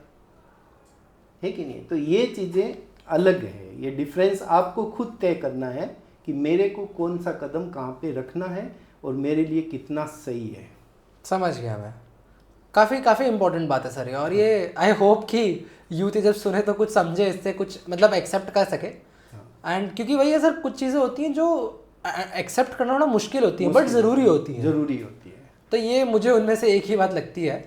है कि नहीं? तो ये चीजें अलग है, ये डिफरेंस आपको खुद तय करना है कि मेरे को कौन सा कदम कहाँ पे रखना है और मेरे लिए कितना सही है। समझ गया मैं। काफ़ी इम्पोर्टेंट बात है सर ये, और ये आई होप कि यूथ जब सुने तो कुछ समझे, इससे कुछ मतलब एक्सेप्ट कर सके। एंड क्योंकि वही है सर, कुछ चीज़ें होती हैं जो एक्सेप्ट करना थोड़ा मुश्किल होती है, बट ज़रूरी होती है। ज़रूरी होती है। तो ये मुझे उनमें से एक ही बात लगती है।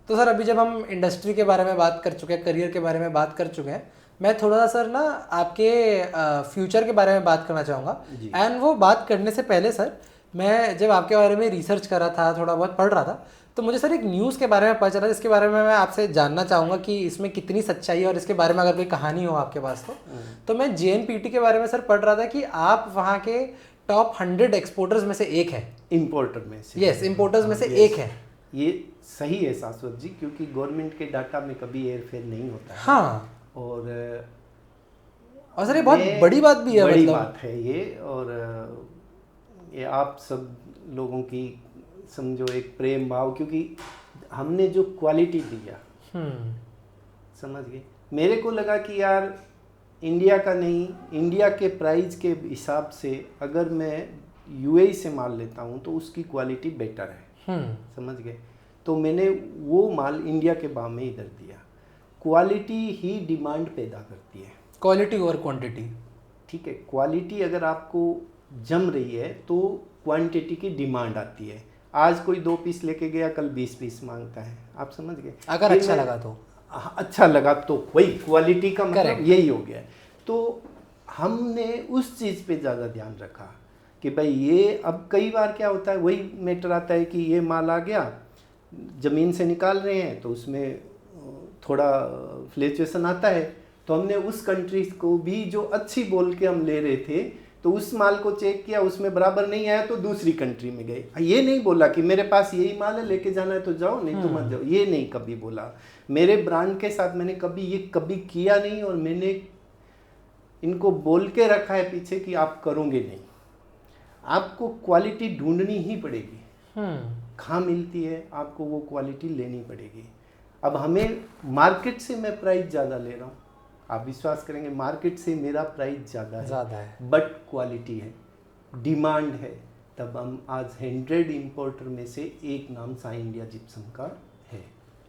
तो सर अभी जब हम इंडस्ट्री के बारे में बात कर चुके हैं, करियर के बारे में बात कर चुके हैं, मैं थोड़ा सा सर ना आपके फ्यूचर के बारे में बात करना चाहूँगा। एंड वो बात करने से पहले सर, मैं जब आपके बारे में रिसर्च कर रहा था, थोड़ा बहुत पढ़ रहा था, तो मुझे सर एक न्यूज़ के बारे में पता चला जिसके बारे में मैं आपसे जानना चाहूँगा कि इसमें कितनी सच्चाई है, और इसके बारे में अगर कोई कहानी हो आपके पास तो मैं JNPT के बारे में सर पढ़ रहा था कि आप वहाँ के टॉप 100 एक्सपोर्टर्स में से एक है। इम्पोर्टर में से? यस, इम्पोर्टर्स में से एक है। ये सही है शाश्वत जी, क्योंकि गवर्नमेंट के डाटा में कभी हेरफेर नहीं होता है। हाँ, और सर ये बहुत बड़ी बात भी है, बड़ी मतलब बात है ये। और ये आप सब लोगों की समझो एक प्रेम भाव, क्योंकि हमने जो क्वालिटी दिया, समझ गए। मेरे को लगा कि यार इंडिया का नहीं, इंडिया के प्राइस के हिसाब से अगर मैं UAE से माल लेता हूँ तो उसकी क्वालिटी बेटर है, समझ गए। तो मैंने वो माल इंडिया के भाव में इधर दिया। क्वालिटी ही डिमांड पैदा करती है, क्वालिटी ओवर क्वांटिटी। ठीक है, क्वालिटी अगर आपको जम रही है तो क्वांटिटी की डिमांड आती है। आज कोई 2 पीस लेके गया, कल 20 पीस मांगता है, आप समझ गए। अगर अच्छा लगा तो, अच्छा लगा तो वही क्वालिटी का मतलब यही हो गया। तो हमने उस चीज़ पे ज़्यादा ध्यान रखा कि भाई ये, अब कई बार क्या होता है, वही मैटर आता है कि ये माल आ गया, ज़मीन से निकाल रहे हैं तो उसमें थोड़ा फ्लक्चुएशन आता है, तो हमने उस कंट्रीज को भी जो अच्छी बोल के हम ले रहे थे, तो उस माल को चेक किया, उसमें बराबर नहीं आया तो दूसरी कंट्री में गए। ये नहीं बोला कि मेरे पास यही माल है, लेके जाना है तो जाओ, नहीं तो मत जाओ, ये नहीं कभी बोला। मेरे ब्रांड के साथ मैंने कभी किया नहीं, और मैंने इनको बोल के रखा है पीछे कि आप करोगे नहीं, आपको क्वालिटी ढूंढनी ही पड़ेगी। कहाँ मिलती है आपको वो क्वालिटी लेनी पड़ेगी। अब हमें मार्केट से मैं प्राइस ज़्यादा ले रहा हूँ, आप विश्वास करेंगे मार्केट से मेरा प्राइस ज़्यादा है, बट क्वालिटी है, डिमांड है। तब हम आज 100 इम्पोर्टर में से एक नाम साई इंडिया जिप्सम का है।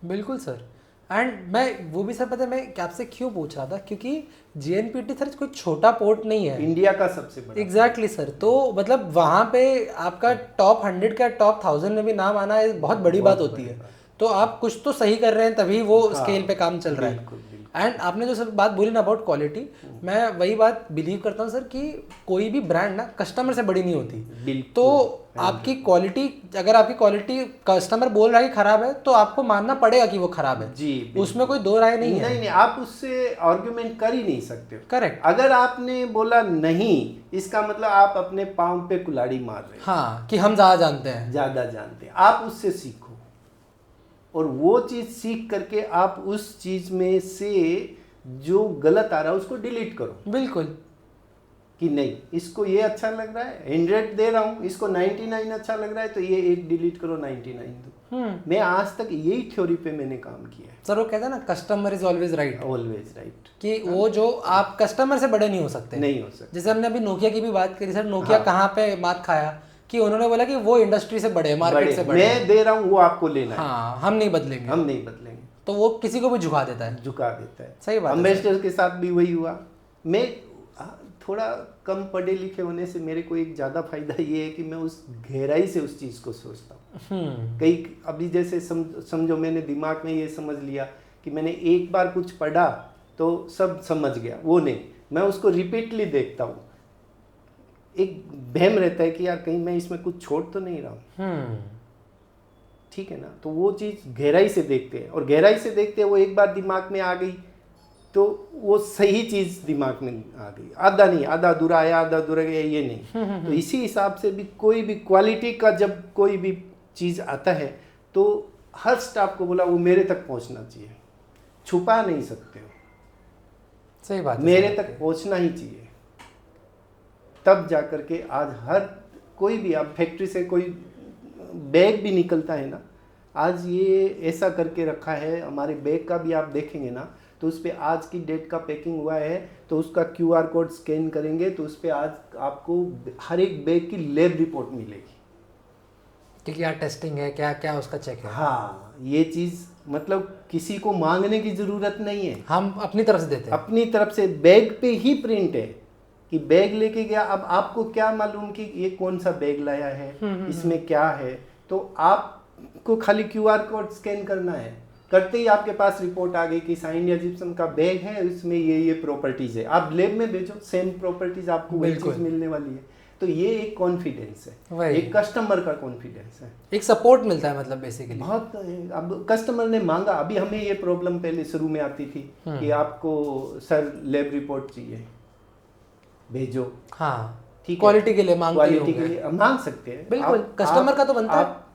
बिल्कुल सर। एंड मैं वो भी सर पता है मैं आपसे क्यों पूछ रहा था, क्योंकि JNPT सर कोई छोटा पोर्ट नहीं है, इंडिया का सबसे बड़ा। Exactly sir. तो मतलब वहाँ पे आपका टॉप 100 का टॉप 1000 में भी नाम आना बहुत बड़ी बात होती है। तो आप कुछ तो सही कर रहे हैं, तभी वो स्केल पे काम चल रहा है। एंड आपने जो सर बात बोली ना अबाउट क्वालिटी, मैं वही बात बिलीव करता हूँ सर कि कोई भी ब्रांड ना कस्टमर से बड़ी नहीं होती। तो आपकी क्वालिटी, अगर आपकी क्वालिटी कस्टमर बोल रहा है कि खराब है, तो आपको मानना पड़ेगा कि वो खराब है जी, उसमें कोई दो राय नहीं है। नहीं, आप उससे आर्गुमेंट कर ही नहीं सकते हो। करेक्ट। अगर आपने बोला नहीं, इसका मतलब आप अपने पाँव पे कुल्हाड़ी मार रहे हैं। हाँ, कि हम ज़्यादा जानते हैं। आप उससे सीखो, और वो चीज़ सीख करके आप उस चीज़ में से जो गलत आ रहा है उसको डिलीट करो। बिल्कुल, कि नहीं इसको ये अच्छा लग रहा है, 100 दे रहा हूँ, इसको 99 अच्छा लग रहा है, तो ये एक डिलीट करो, 99 दो। मैं आज तक यही थ्योरी पे मैंने काम किया है सर। वो कहते हैं ना, customer is always right. Always right, कि वो जो आप कस्टमर से बड़े नहीं हो सकते। जैसे हमने अभी नोकिया की भी बात करी सर, नोकिया कहाँ पे मात खाया कि उन्होंने बोला कि वो इंडस्ट्री से बड़े, मार्केट से बड़े, मैं दे रहा हूँ वो आपको लेना है। हाँ, हम नहीं बदलेंगे। तो वो किसी को भी झुका देता है। सही बात है। एम्बेसडर के साथ भी वही हुआ। मैं थोड़ा कम पढ़े लिखे होने से मेरे को एक ज़्यादा फायदा ये है कि मैं उस गहराई से उस चीज़ को सोचता हूँ। कई अभी जैसे समझो मैंने दिमाग में ये समझ लिया कि मैंने एक बार कुछ पढ़ा तो सब समझ गया, वो नहीं, मैं उसको रिपीटली देखता हूँ। एक बहम रहता है कि यार कहीं मैं इसमें कुछ छोड़ तो नहीं रहा हूँ, ठीक है ना। तो वो चीज़ गहराई से देखते हैं, और गहराई से देखते हैं वो एक बार दिमाग में आ गई तो वो सही चीज़ दिमाग में आ गई, आधा नहीं, आधा अधूरा आया आधा अधूरा गया ये नहीं। तो इसी हिसाब से भी कोई भी क्वालिटी का जब कोई भी चीज़ आता है तो हर स्टाफ को बोला वो मेरे तक पहुंचना चाहिए, छुपा नहीं सकते हो, सही बात है, मेरे तक पहुंचना ही चाहिए। तब जाकर के आज हर कोई भी, आप फैक्ट्री से कोई बैग भी निकलता है ना, आज ये ऐसा करके रखा है, हमारे बैग का भी आप देखेंगे ना तो उस पर आज की डेट का पैकिंग हुआ है तो उसका QR कोड स्कैन करेंगे तो उस पर आज आपको हर एक बैग की लैब रिपोर्ट मिलेगी कि क्या टेस्टिंग है, क्या क्या उसका चेक है। हाँ, ये चीज़ मतलब किसी को मांगने की ज़रूरत नहीं है, हम अपनी तरफ से देते हैं, अपनी तरफ से बैग पे ही प्रिंट है कि बैग लेके गया। अब आपको क्या मालूम कि ये कौन सा बैग लाया है, इसमें क्या है, तो आपको खाली QR कोड स्कैन करना है, करते ही आपके पास रिपोर्ट आ गई कि साई इंडिया जिप्सम का बैग है, इसमें ये प्रॉपर्टीज है। आप लैब में भेजो, सेम प्रॉपर्टीज आपको वही चीज मिलने वाली है। तो ये एक कॉन्फिडेंस है, एक कस्टमर का कॉन्फिडेंस है, एक सपोर्ट मिलता है, मतलब बेसिकली बहुत। अब कस्टमर ने मांगा, अभी हमें ये प्रॉब्लम पहले शुरू में आती थी कि आपको सर लैब रिपोर्ट चाहिए, भेजो। हाँ, ठीक, क्वालिटी के लिए क्वालिटी के लिए मांग सकते हैं, बिल्कुल, कस्टमर का तो बनता है। आप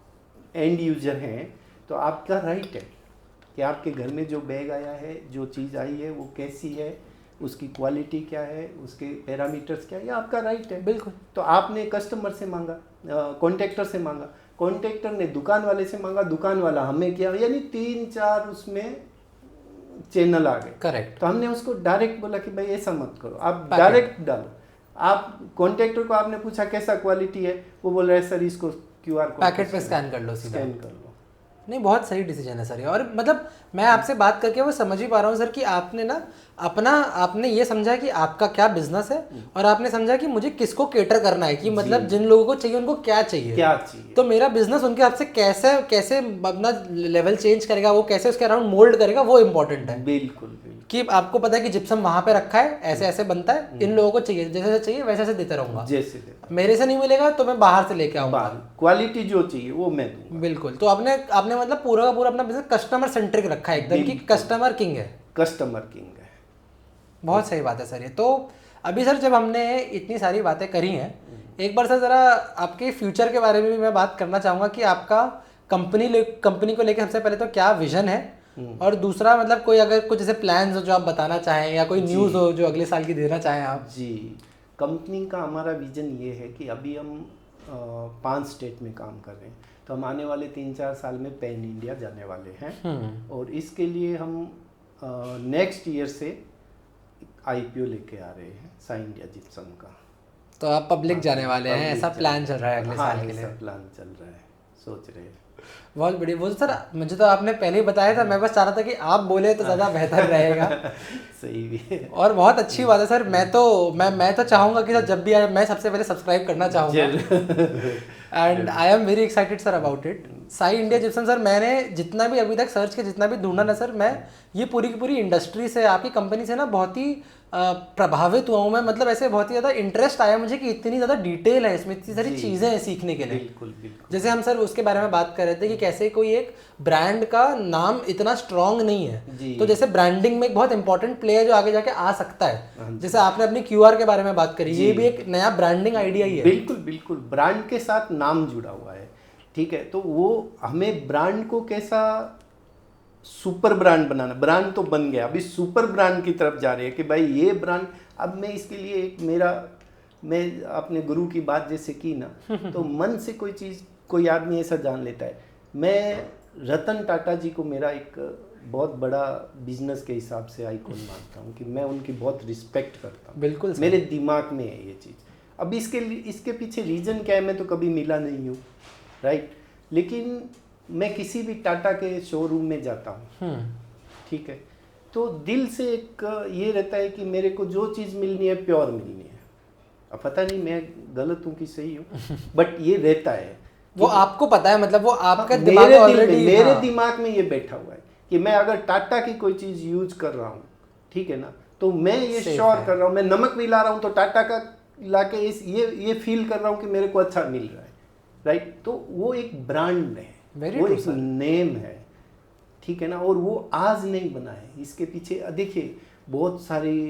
एंड यूजर हैं तो आपका राइट है कि आपके घर में जो बैग आया है, जो चीज़ आई है वो कैसी है, उसकी क्वालिटी क्या है, उसके पैरामीटर्स क्या है, ये आपका राइट है। बिल्कुल। तो आपने कस्टमर से मांगा, कॉन्ट्रैक्टर से मांगा, कॉन्ट्रैक्टर ने दुकान वाले से मांगा, दुकान वाला हमें किया, यानी 3-4 उसमें चैनल आ गए। करेक्ट। तो हमने उसको डायरेक्ट बोला कि भाई ऐसा मत करो, आप डायरेक्ट डालो। आप कॉन्ट्रैक्टर को आपने पूछा कैसा क्वालिटी है, वो बोल रहा है सर इसको QR कोड पैकेट पे स्कैन कर लो, स्कैन कर लो। नहीं, बहुत सही डिसीजन है सर ये। और मतलब मैं आपसे बात करके वो समझ ही पा रहा हूँ सर कि आपने ना आपने ये समझा कि आपका क्या बिजनेस है और आपने समझा कि मुझे किसको केटर करना है, कि मतलब जिन लोगों को चाहिए उनको क्या चाहिए, तो मेरा बिजनेस उनके हाथ से कैसे कैसे अपना लेवल चेंज करेगा, वो कैसे उसके अराउंड मोल्ड करेगा, वो इम्पोर्टेंट है। बिल्कुल कि आपको पता है कि जिप्सम वहां पे रखा है, ऐसे ऐसे बनता है, इन लोगों को चाहिए, जैसे चाहिए वैसे से देते रहूंगा, जैसे मेरे से नहीं मिलेगा तो मैं बाहर से लेके आऊंगा, क्वालिटी जो चाहिए वो मैं दूंगा। बिल्कुल। तो आपने मतलब पूरा का पूरा अपना बिजनेस कस्टमर सेंट्रिक रखा है एकदम, कि कस्टमर किंग है, कस्टमर किंग है। बहुत सही बात है सर ये। तो अभी सर जब हमने इतनी सारी बातें करी हैं, एक बार सर ज़रा आपके फ्यूचर के बारे में भी मैं बात करना चाहूँगा कि आपका कंपनी को लेकर सबसे पहले तो क्या विजन है, और दूसरा मतलब कोई अगर कुछ ऐसे प्लान्स हो जो आप बताना चाहें, या कोई न्यूज़ हो जो अगले साल की देना चाहें आप। जी, कंपनी का हमारा विजन ये है कि अभी हम 5 स्टेट में काम कर रहे हैं, तो हम आने वाले 3-4 साल में पैन इंडिया जाने वाले हैं, और इसके लिए हम नेक्स्ट ईयर से IPO लेके आ रहे हैं साई इंडिया जिप्सम का। तो आप पब्लिक जाने वाले हैं, ऐसा प्लान चल रहा है अगले साल के लिए? ऐसा प्लान चल रहा है, सोच रहे हैं। बहुत बढ़िया। वो सर मुझे तो आपने पहले ही बताया था, मैं बस चाह रहा था कि आप बोले तो ज़्यादा बेहतर रहेगा। सही भी है, और बहुत अच्छी बात है सर। मैं तो चाहूँगा कि सर जब भी आए मैं सबसे पहले सब्सक्राइब करना चाहूँगा, and I am very excited sir about it. Sai India gypsum sir, मैंने जितना भी अभी तक सर्च किया, जितना भी ढूंढा ना सर, मैं ये पूरी की पूरी इंडस्ट्री से, आपकी कंपनी से ना बहुत ही प्रभावित हुआ हूँ मैं। मतलब ऐसे बहुत ही ज़्यादा इंटरेस्ट आया मुझे कि इतनी ज़्यादा डिटेल है इसमें, इतनी सारी चीज़ें हैं सीखने के लिए। बिल्कुल बिल्कुल। जैसे हम सर उसके बारे में बात कर रहे थे कि कैसे कोई एक ब्रांड का नाम इतना स्ट्रांग नहीं है, तो जैसे ब्रांडिंग में एक बहुत इंपॉर्टेंट प्ले है जो आगे जाके आ सकता है। जैसे आपने अपनी QR के बारे में बात करी, ये भी एक नया ब्रांडिंग आइडिया ही है। बिल्कुल बिल्कुल, ब्रांड के साथ नाम जुड़ा हुआ है, ठीक है। तो वो हमें ब्रांड को कैसा सुपर ब्रांड बनाना, ब्रांड तो बन गया, अभी सुपर ब्रांड की तरफ जा रहे हैं कि भाई ये ब्रांड। अब मैं इसके लिए मैं अपने गुरु की बात जैसे की ना, तो मन से कोई चीज़ कोई आदमी ऐसा जान लेता है। मैं रतन टाटा जी को मेरा एक बहुत बड़ा बिजनेस के हिसाब से आइकॉन मानता हूँ, कि मैं उनकी बहुत रिस्पेक्ट करता हूँ। बिल्कुल, मेरे दिमाग में है ये चीज़। अब इसके पीछे रीज़न क्या है, मैं तो कभी मिला नहीं हूँ, राइट। लेकिन मैं किसी भी टाटा के शोरूम में जाता हूँ, ठीक है, तो दिल से एक ये रहता है कि मेरे को जो चीज़ मिलनी है प्योर मिलनी है। अब पता नहीं मैं गलत हूँ कि सही हूँ, बट ये रहता है, वो आपको पता है, मतलब वो आपका दिमाग में ऑलरेडी, मेरे दिमाग में ये बैठा हुआ है कि मैं अगर टाटा की कोई चीज़ यूज कर रहा हूँ, ठीक है ना, तो मैं ये श्योर कर रहा हूँ, मैं नमक भी ला रहा हूँ तो टाटा का लाके ये फील कर रहा हूँ कि मेरे को अच्छा मिल रहा है, राइट। तो वो एक ब्रांड है, वो एक नेम है, ठीक है ना, और वो आज नहीं बना है। इसके पीछे देखिए बहुत सारी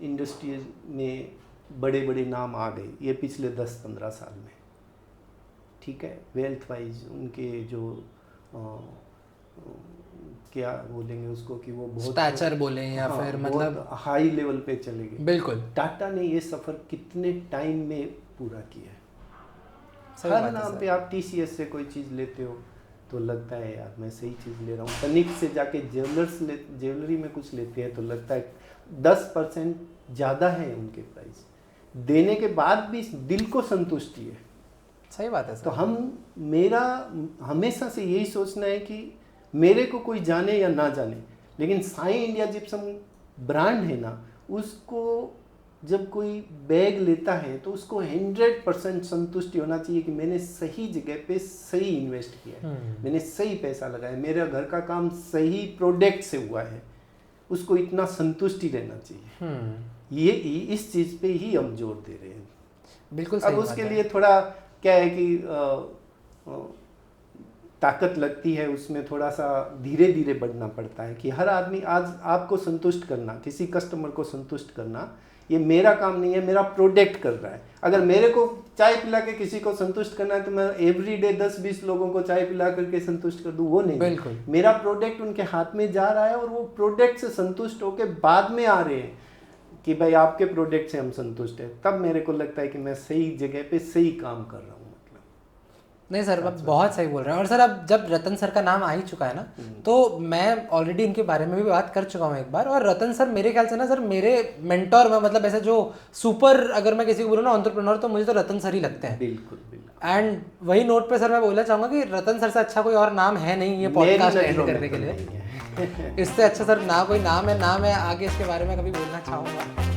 इंडस्ट्रीज में बड़े बड़े नाम आ गए ये पिछले 10-15 साल में, ठीक है। वेल्थ वाइज उनके जो क्या बोलेंगे उसको कि वो बहुत स्टैचर बोले या फिर मतलब हाई लेवल पे चले गए। बिल्कुल। टाटा ने ये सफ़र कितने टाइम में पूरा किया है। हर नाम पे आप TCS से कोई चीज़ लेते हो तो लगता है यार मैं सही चीज़ ले रहा हूँ। तनिक से जाके ज्वेलरी में कुछ लेते हैं तो लगता है 10% ज़्यादा है उनके प्राइस, देने के बाद भी दिल को संतुष्टि है। सही बात है सर। तो मेरा हमेशा से यही सोचना है कि मेरे को कोई जाने या ना जाने, लेकिन साई इंडिया जिप्सम ब्रांड है ना, उसको जब कोई बैग लेता है तो उसको 100% संतुष्टि होना चाहिए कि मैंने सही जगह पे सही इन्वेस्ट किया है, मैंने सही पैसा लगाया, मेरा घर का काम सही प्रोडक्ट से हुआ है, उसको इतना संतुष्टि रहना चाहिए। ये इस चीज़ पे ही हम जोर दे रहे हैं। बिल्कुल। अब उसके लिए थोड़ा क्या है कि ताकत लगती है, उसमें थोड़ा सा धीरे धीरे बढ़ना पड़ता है कि हर आदमी आज आपको संतुष्ट करना, किसी कस्टमर को संतुष्ट करना, ये मेरा काम नहीं है, मेरा प्रोडक्ट कर रहा है। अगर मेरे को चाय पिला के किसी को संतुष्ट करना है तो मैं एवरीडे 10-20 लोगों को चाय पिला करके संतुष्ट कर दूं, वो नहीं। बिल्कुल। मेरा प्रोडक्ट उनके हाथ में जा रहा है और वो प्रोडक्ट से संतुष्ट होके बाद में आ रहे हैं कि भाई आपके प्रोडक्ट से हम संतुष्ट हैं, तब मेरे को लगता है कि मैं सही जगह पे सही काम कर रहा हूँ। नहीं सर, अब बहुत सही बोल रहे हैं। और सर अब जब रतन सर का नाम आ ही चुका है ना, तो मैं ऑलरेडी इनके बारे में भी बात कर चुका हूँ एक बार। और रतन सर मेरे ख्याल से ना सर मेरे मेंटोर में, मतलब ऐसे जो सुपर अगर मैं किसी को बोलूँ ना एंटरप्रेन्योर, तो मुझे तो रतन सर ही लगते हैं। बिल्कुल। एंड वही नोट पे सर मैं बोलना चाहूँगा कि रतन सर से अच्छा कोई और नाम है नहीं ये पॉडकास्ट एंड करने के लिए। इससे अच्छा सर ना कोई नाम है, ना मैं आगे इसके बारे में कभी बोलना चाहूँगा।